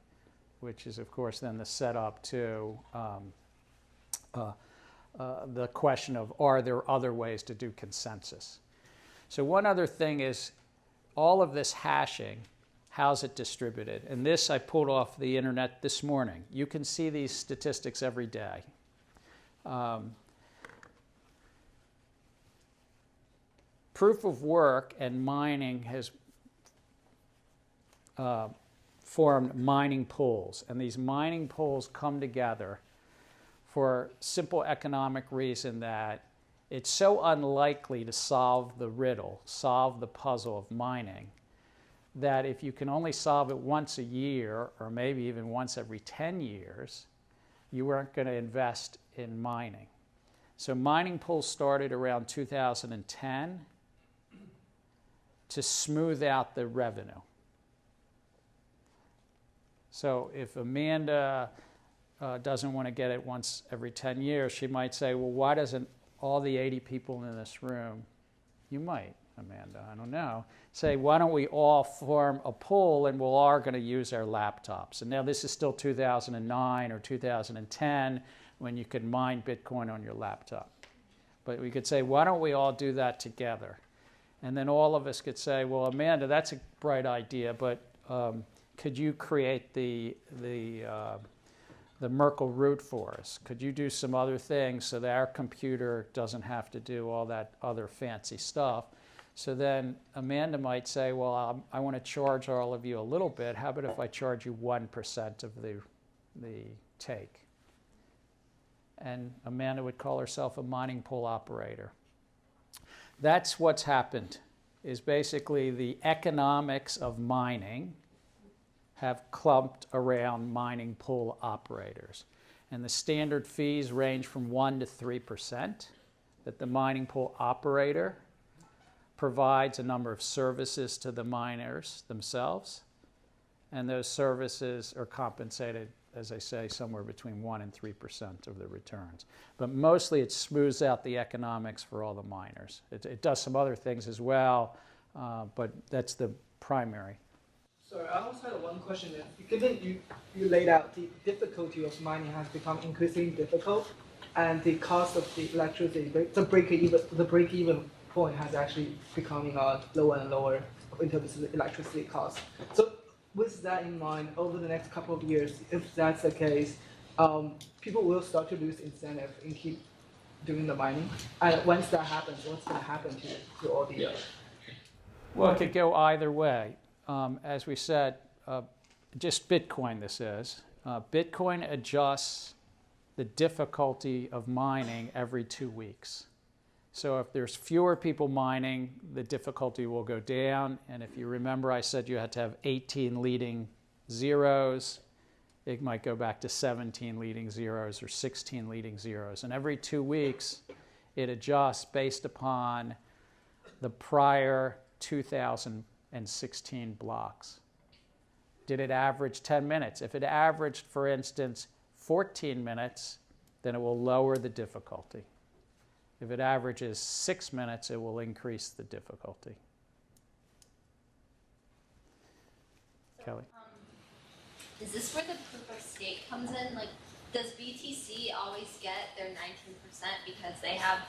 B: which is, of course, then the setup to the question of, are there other ways to do consensus? So one other thing is all of this hashing, how's it distributed? And this I pulled off the internet this morning. You can see these statistics every day. Proof of work and mining has formed mining pools. And these mining pools come together for simple economic reason that it's so unlikely to solve the riddle, solve the puzzle of mining, that if you can only solve it once a year, or maybe even once every 10 years, you weren't going to invest in mining. So mining pools started around 2010 to smooth out the revenue. So if Amanda doesn't want to get it once every 10 years, she might say, well, why doesn't all the 80 people in this room, you might, Amanda, I don't know, say, why don't we all form a pool and we're all going to use our laptops? And now this is still 2009 or 2010 when you could mine Bitcoin on your laptop. But we could say, why don't we all do that together? And then all of us could say, well, Amanda, that's a bright idea, but could you create the Merkle root for us? Could you do some other things so that our computer doesn't have to do all that other fancy stuff? So then Amanda might say, well, I want to charge all of you a little bit. How about if I charge you 1% of the take? And Amanda would call herself a mining pool operator. That's what's happened, is basically the economics of mining have clumped around mining pool operators. And the standard fees range from 1% to 3% that the mining pool operator provides a number of services to the miners themselves. And those services are compensated, as I say, somewhere between 1% and 3% of the returns. But mostly it smooths out the economics for all the miners. It does some other things as well, but that's the primary.
T: Sorry, I also had one question. Given you laid out the difficulty of mining has become increasingly difficult, and the cost of the electricity, the break-even point has actually becoming lower and lower in terms of the electricity cost. So with that in mind, over the next couple of years, if that's the case, people will start to lose incentive and keep doing the mining. And once that happens, what's going to happen to all the?
B: Well, it could go either way. As we said, just Bitcoin. This is Bitcoin adjusts the difficulty of mining every 2 weeks. So if there's fewer people mining, the difficulty will go down. And if you remember, I said you had to have 18 leading zeros. It might go back to 17 leading zeros or 16 leading zeros. And every 2 weeks, it adjusts based upon the prior 2016 blocks. Did it average 10 minutes? If it averaged, for instance, 14 minutes, then it will lower the difficulty. If it averages 6 minutes, it will increase the difficulty. Kelly?
J: Is this where the proof of stake comes in? Like, does BTC always get their 19% because they have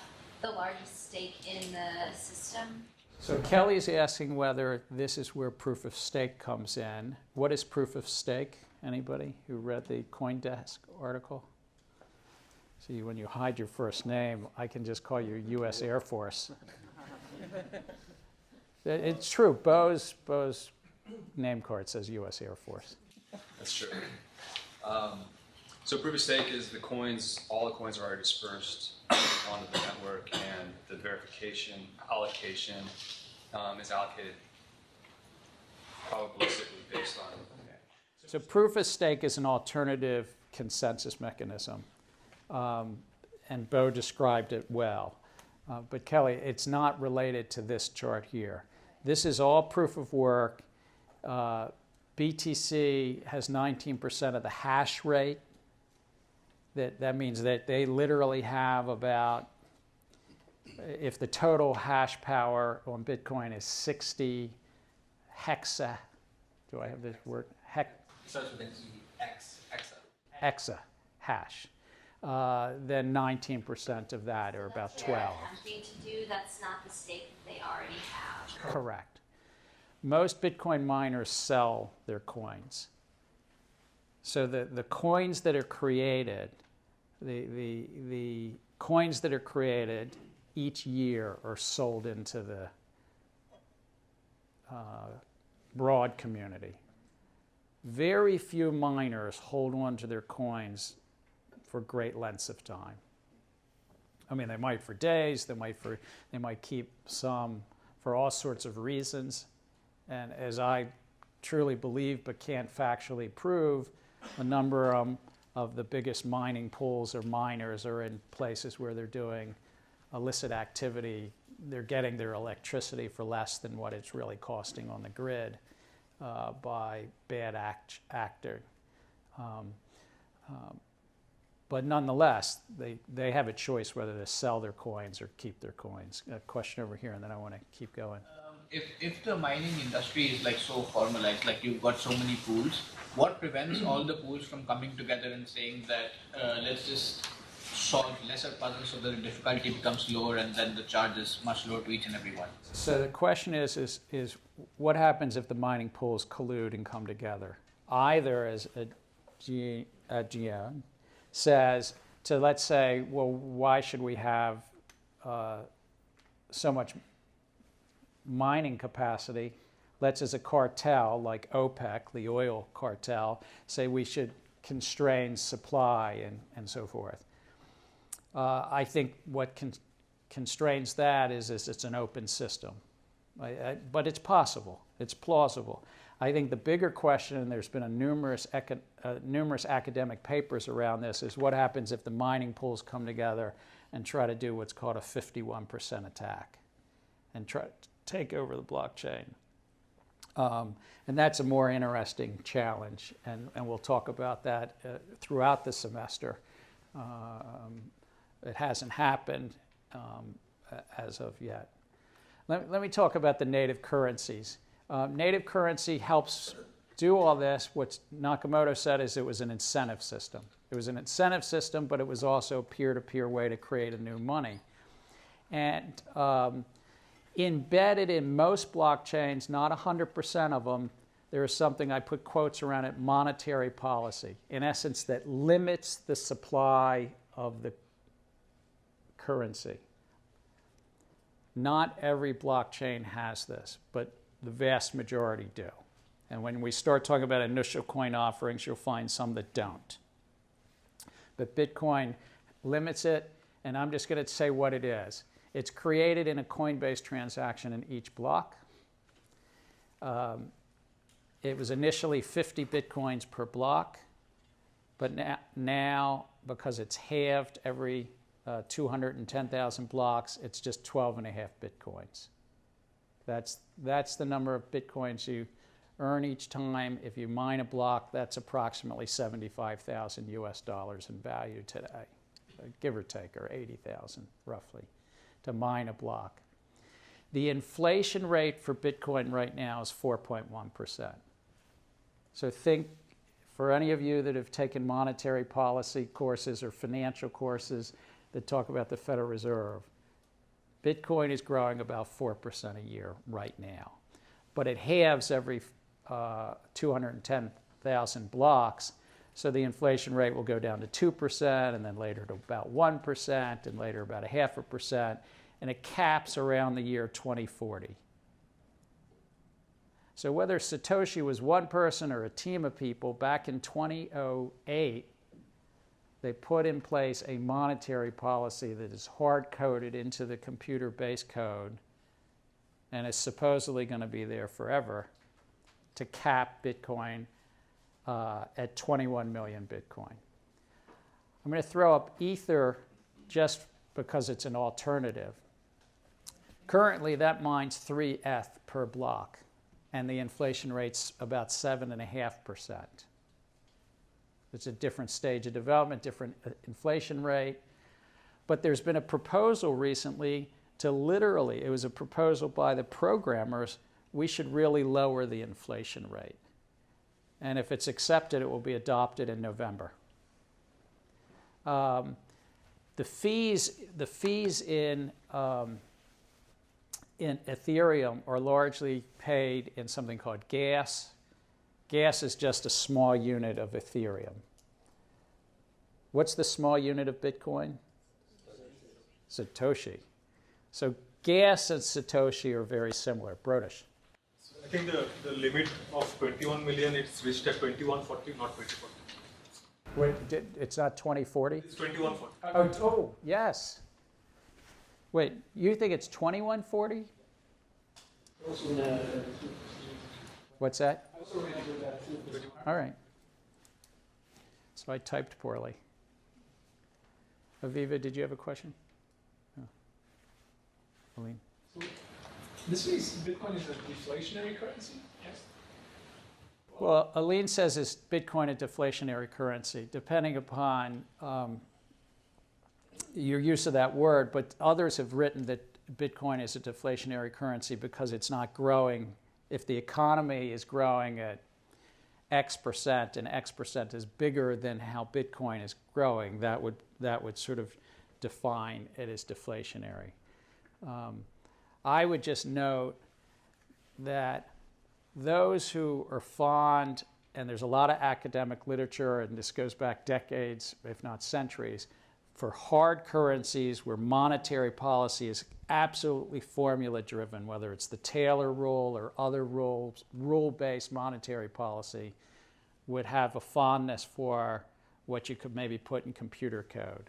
J: the largest stake in the system?
B: So Kelly's asking whether this is where proof of stake comes in. What is proof of stake? Anybody who read the CoinDesk article? See, when you hide your first name, I can just call you U.S. Air Force. It's true. Bo's name card says U.S. Air Force.
F: That's true. So proof of stake is the coins, all the coins are already dispersed onto the network, and the verification, allocation is allocated probabilistically based on.
B: So proof of stake is an alternative consensus mechanism. And Bo described it well. But Kelly, it's not related to this chart here. This is all proof of work. BTC has 19% of the hash rate. That means that they literally have about, if the total hash power on Bitcoin is 60 hexa, do I have this word?
S: It starts with an E,
B: Hexa hash. Then 19% of that, or about 12.
J: Attempting to do, that's not the stake that they already have.
B: Correct. Most Bitcoin miners sell their coins. So the coins that are created, the coins that are created each year are sold into the broad community. Very few miners hold on to their coins for great lengths of time. I mean, they might for days, they might keep some for all sorts of reasons. And as I truly believe but can't factually prove, a number of the biggest mining pools or miners are in places where they're doing illicit activity. They're getting their electricity for less than what it's really costing on the grid by bad actor. But nonetheless, they have a choice whether to sell their coins or keep their coins. A question over here, and then I want to keep going.
V: If the mining industry is like so formalized, like you've got so many pools, what prevents all the pools from coming together and saying that let's just solve lesser puzzles so that the difficulty becomes lower and then the charge is much lower to each and every one?
B: So the question is what happens if the mining pools collude and come together? Either as a GM says to, let's say, well, why should we have so much mining capacity? Let's, as a cartel like OPEC, the oil cartel, say we should constrain supply and so forth. I think what constrains that is it's an open system. But it's possible. It's plausible. I think the bigger question, and there's been numerous academic papers around this, is what happens if the mining pools come together and try to do what's called a 51% attack and try to take over the blockchain. And that's a more interesting challenge, and we'll talk about that throughout the semester. It hasn't happened as of yet. Let me talk about the native currencies. Native currency helps do all this. What Nakamoto said is it was an incentive system. It was an incentive system, but it was also a peer-to-peer way to create a new money. And embedded in most blockchains, not 100% of them, there is something, I put quotes around it, monetary policy, in essence, that limits the supply of the currency. Not every blockchain has this, but the vast majority do. And when we start talking about initial coin offerings, you'll find some that don't. But Bitcoin limits it, and I'm just going to say what it is. It's created in a coin-based transaction in each block. It was initially 50 Bitcoins per block, but now because it's halved every 210,000 blocks, it's just 12.5 Bitcoins. That's the number of Bitcoins you earn each time. If you mine a block, that's approximately $75,000 US in value today, give or take, or 80,000 roughly, to mine a block. The inflation rate for Bitcoin right now is 4.1%. So think, for any of you that have taken monetary policy courses or financial courses that talk about the Federal Reserve, Bitcoin is growing about 4% a year right now. But it halves every 210,000 blocks, so the inflation rate will go down to 2%, and then later to about 1%, and later about 0.5%, and it caps around the year 2040. So whether Satoshi was one person or a team of people, back in 2008, they put in place a monetary policy that is hard-coded into the computer base code and is supposedly going to be there forever to cap Bitcoin at 21 million Bitcoin. I'm going to throw up Ether just because it's an alternative. Currently, that mines 3 ETH per block, and the inflation rate's about 7.5%. It's a different stage of development, different inflation rate. But there's been a proposal recently to literally, it was a proposal by the programmers, we should really lower the inflation rate. And if it's accepted, it will be adopted in November. The fees in Ethereum are largely paid in something called gas. Gas is just a small unit of Ethereum. What's the small unit of Bitcoin? Satoshi. So gas and Satoshi are very similar. Brodish.
D: I think the limit of 21 million, it's reached at 2140, not 2040.
B: Wait, it's not 2040?
D: It's 2140.
B: Oh, yes. Wait, you think it's 2140? What's that? All right. So I typed poorly. Aviva, did you have a question? Oh. Aline?
H: So this means Bitcoin is a deflationary currency? Yes.
B: Well, Aline says, is Bitcoin a deflationary currency? Depending upon your use of that word, but others have written that Bitcoin is a deflationary currency because it's not growing. If the economy is growing at X percent and X percent is bigger than how Bitcoin is growing, that would sort of define it as deflationary. I would just note that those who are fond, and there's a lot of academic literature, and this goes back decades, if not centuries, for hard currencies where monetary policy is absolutely formula-driven, whether it's the Taylor rule or other rules, rule-based monetary policy, would have a fondness for what you could maybe put in computer code.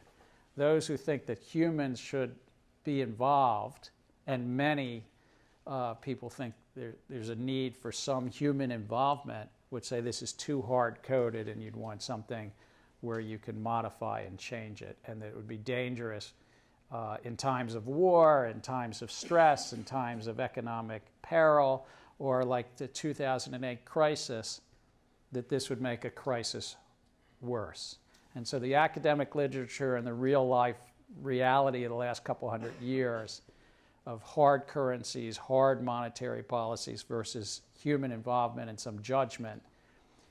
B: Those who think that humans should be involved, and many people think there's a need for some human involvement, would say this is too hard-coded and you'd want something where you can modify and change it, and that it would be dangerous in times of war, in times of stress, in times of economic peril, or like the 2008 crisis, that this would make a crisis worse. And so the academic literature and the real-life reality of the last couple hundred years of hard currencies, hard monetary policies versus human involvement and some judgment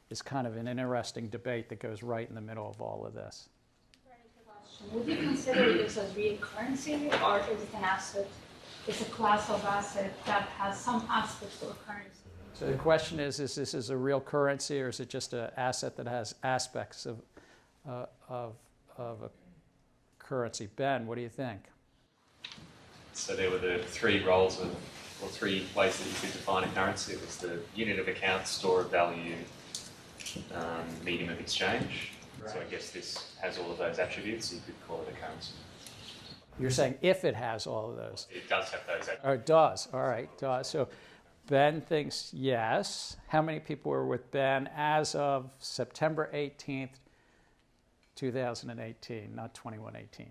B: is kind of an interesting debate that goes right in the middle of all of this.
E: Would you consider this as real currency, or is it an asset? It's a class of asset that has some aspects of currency.
B: So the question is this a real currency, or is it just an asset that has aspects of a currency? Ben, what do you think?
C: So there were the three roles of, or three ways that you could define a currency. It was the unit of account, store of value, medium of exchange. Right. So I guess this has all of those attributes. You could call it a currency.
B: You're saying if it has all of those.
C: It does have those attributes.
B: Oh, it does. All right, it does. So Ben thinks yes. How many people were with Ben as of September 18th, 2018, not 2118?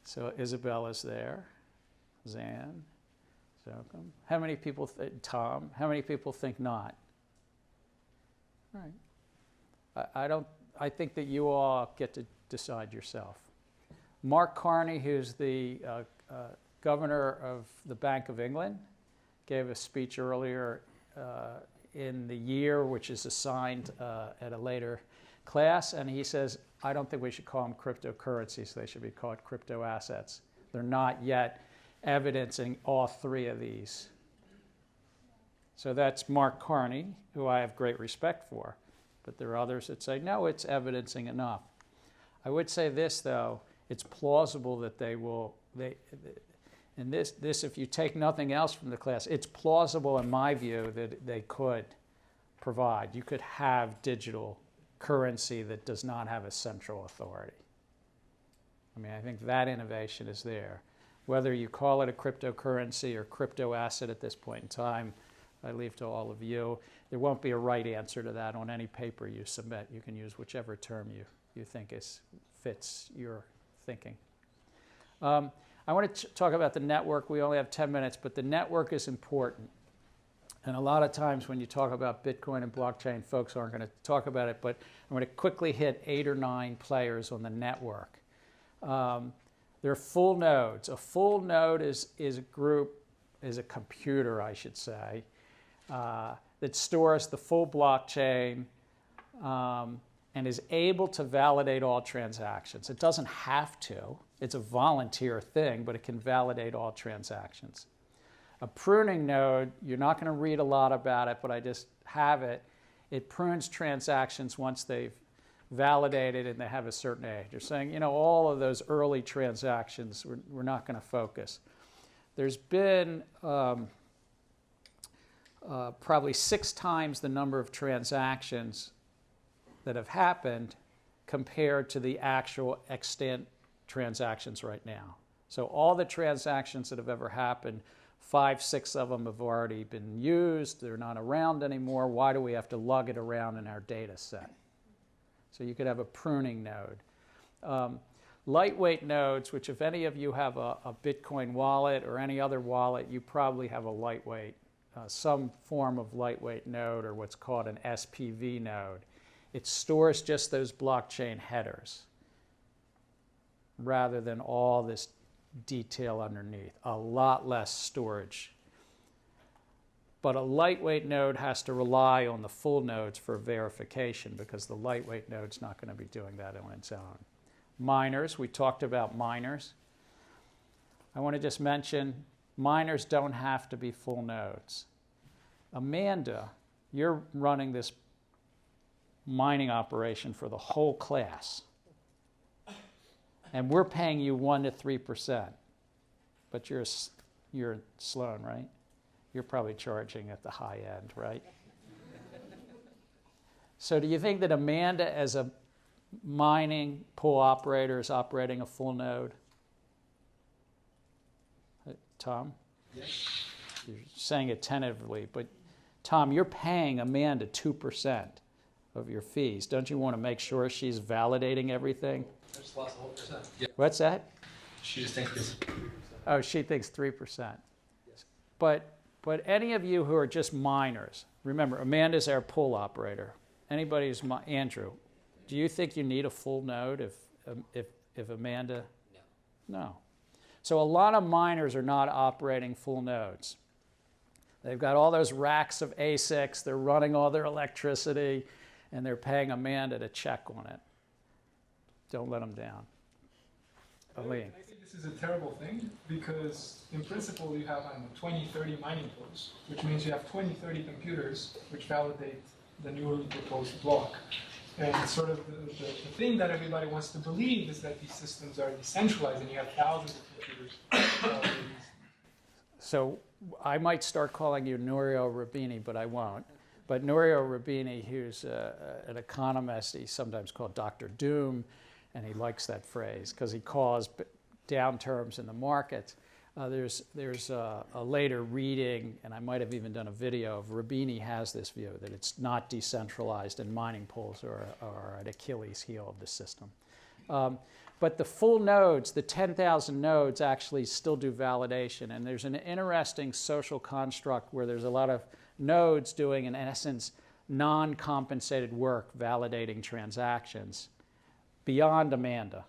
B: So Isabella's there. Zan. Zokum. How many people Tom? How many people think not? All right. I think that you all get to decide yourself. Mark Carney, who's the governor of the Bank of England, gave a speech earlier in the year, which is assigned at a later class, and he says, I don't think we should call them cryptocurrencies. They should be called crypto assets. They're not yet evidencing all three of these. So that's Mark Carney, who I have great respect for. But there are others that say, no, it's evidencing enough. I would say this, though. It's plausible that and this, if you take nothing else from the class, it's plausible in my view that they could provide. You could have digital currency that does not have a central authority. I mean, I think that innovation is there. Whether you call it a cryptocurrency or crypto asset at this point in time, I leave to all of you. There won't be a right answer to that on any paper you submit. You can use whichever term you think fits your thinking. I want to talk about the network. We only have 10 minutes, but the network is important. And a lot of times when you talk about Bitcoin and blockchain, folks aren't going to talk about it, but I'm going to quickly hit 8 or 9 players on the network. They're full nodes. A full node is a computer, I should say, that stores the full blockchain and is able to validate all transactions. It doesn't have to. It's a volunteer thing, but it can validate all transactions. A pruning node, you're not going to read a lot about it, but I just have it. It prunes transactions once they've validated and they have a certain age. They're saying, all of those early transactions, we're not going to focus. There's been probably 6 times the number of transactions that have happened compared to the actual extant transactions right now. So all the transactions that have ever happened, 5, 6 of them have already been used. They're not around anymore. Why do we have to lug it around in our data set? So you could have a pruning node. Lightweight nodes, which if any of you have a Bitcoin wallet or any other wallet, you probably have a lightweight, some form of lightweight node, or what's called an SPV node. It stores just those blockchain headers rather than all this detail underneath. A lot less storage. But a lightweight node has to rely on the full nodes for verification because the lightweight node's not going to be doing that on its own. Miners, we talked about miners. I want to just mention miners don't have to be full nodes. Amanda, you're running this mining operation for the whole class. And we're paying you 1% to 3%. But you're Sloan, right? You're probably charging at the high end, right? So do you think that Amanda, as a mining pool operator, is operating a full node? Tom? Yes. You're saying it tentatively, but Tom, you're paying Amanda 2% of your fees. Don't you want to make sure she's validating everything?
S: I just lost a whole percent. Yeah.
B: What's that?
S: She just thinks it's 3%.
B: Oh, she thinks 3%. Yes. But any of you who are just miners, remember, Amanda's our pool operator. Anybody who's Andrew, do you think you need a full node if Amanda? No. No. So a lot of miners are not operating full nodes. They've got all those racks of Asics. They're running all their electricity, and they're paying Amanda to check on it. Don't let them down. Aline.
H: I think this is a terrible thing because in principle you have, I don't know, 20, 30 mining pools, which means you have 20, 30 computers which validate the newly proposed block. And sort of the thing that everybody wants to believe is that these systems are decentralized and you have thousands of computers validating.
B: So I might start calling you Nouriel Roubini, but I won't. But Nouriel Roubini, who's an economist, he's sometimes called Dr. Doom, and he likes that phrase because he calls downturns in the markets. There's a later reading, and I might have even done a video of Roubini has this view that it's not decentralized and mining pools are an Achilles heel of the system. But the full nodes, the 10,000 nodes, actually still do validation. And there's an interesting social construct where there's a lot of nodes doing, in essence, non-compensated work validating transactions beyond Amanda.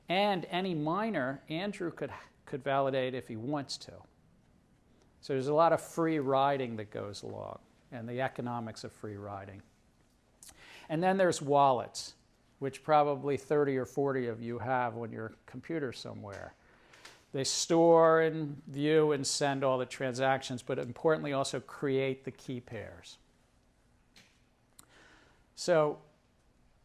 B: And any miner, Andrew could validate if he wants to. So there's a lot of free riding that goes along and the economics of free riding. And then there's wallets, which probably 30 or 40 of you have on your computer somewhere. They store and view and send all the transactions, but importantly also create the key pairs. So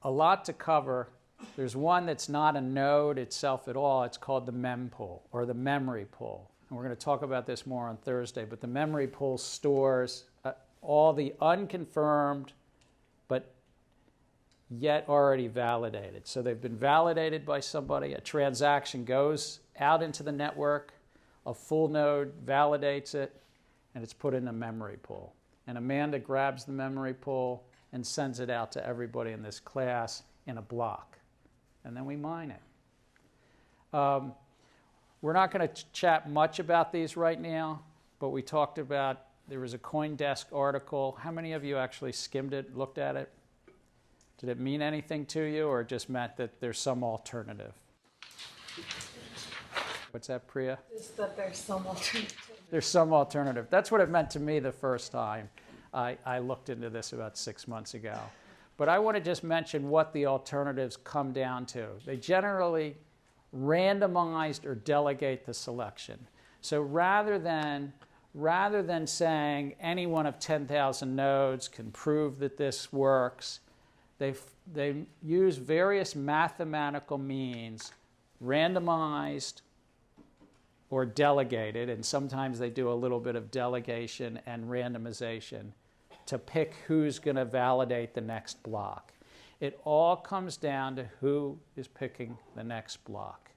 B: a lot to cover. There's one that's not a node itself at all. It's called the mempool, or the memory pool. And we're going to talk about this more on Thursday, but the memory pool stores all the unconfirmed but yet already validated. So they've been validated by somebody. A transaction goes out into the network. A full node validates it, and it's put in a memory pool. And Amanda grabs the memory pool and sends it out to everybody in this class in a block. And then we mine it. We're not going to chat much about these right now, but we talked about, there was a CoinDesk article. How many of you actually skimmed it, looked at it? Did it mean anything to you, or it just meant that there's some alternative? What's that, Priya?
L: Just that there's some alternative.
B: There's some alternative. That's what it meant to me the first time I looked into this about 6 months ago. But I want to just mention what the alternatives come down to. They generally randomized or delegate the selection. So rather than saying any one of 10,000 nodes can prove that this works, they use various mathematical means, randomized or delegated, and sometimes they do a little bit of delegation and randomization to pick who's going to validate the next block. It all comes down to who is picking the next block.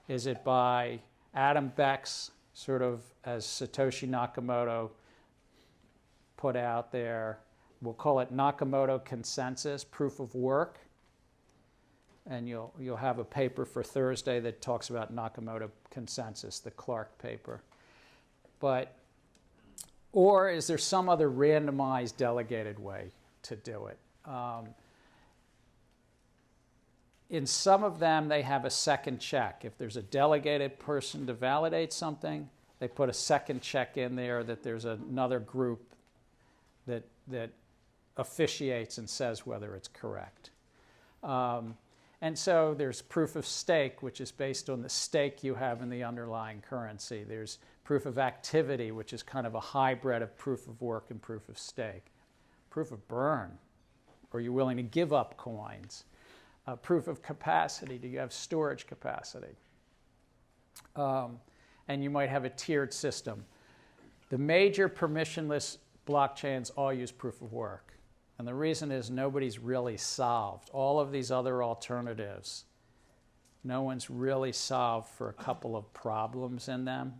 B: Is it by Adam Beck's, sort of as Satoshi Nakamoto put out there, we'll call it Nakamoto consensus, proof of work. And you'll have a paper for Thursday that talks about Nakamoto consensus, the Clark paper. Or is there some other randomized delegated way to do it? In some of them, they have a second check. If there's a delegated person to validate something, they put a second check in there that there's another group that officiates and says whether it's correct. And so there's proof of stake, which is based on the stake you have in the underlying currency. There's proof of activity, which is kind of a hybrid of proof of work and proof of stake. Proof of burn. Are you willing to give up coins? Proof of capacity. Do you have storage capacity? And you might have a tiered system. The major permissionless blockchains all use proof of work. And the reason is nobody's really solved. All of these other alternatives, no one's really solved for a couple of problems in them.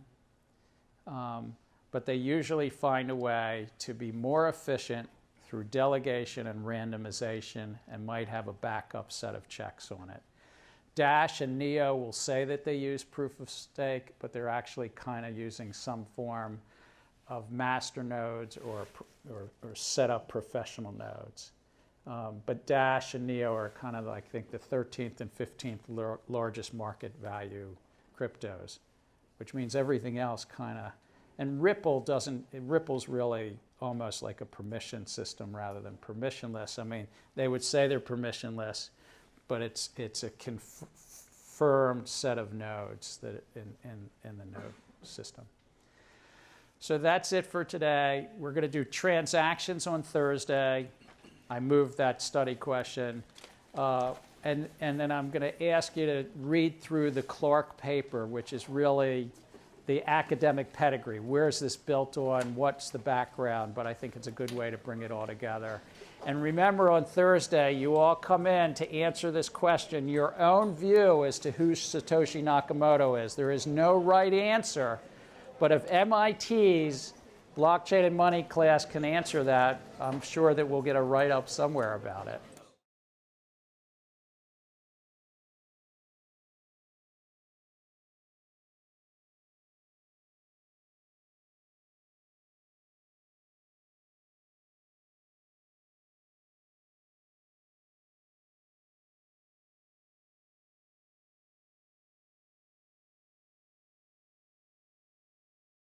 B: But they usually find a way to be more efficient through delegation and randomization and might have a backup set of checks on it. Dash and Neo will say that they use proof of stake, but they're actually kind of using some form of master nodes or set up professional nodes. But Dash and Neo are kind of, I think, the 13th and 15th largest market value cryptos, which means everything else kind of, and Ripple's really almost like a permission system rather than permissionless. I mean, they would say they're permissionless, but it's a confirmed set of nodes that in the node system. So that's it for today. We're going to do transactions on Thursday. I moved that study question. And then I'm going to ask you to read through the Clark paper, which is really the academic pedigree. Where's this built on? What's the background? But I think it's a good way to bring it all together. And remember, on Thursday, you all come in to answer this question, your own view as to who Satoshi Nakamoto is. There is no right answer, but if MIT's blockchain and money class can answer that, I'm sure that we'll get a write-up somewhere about it.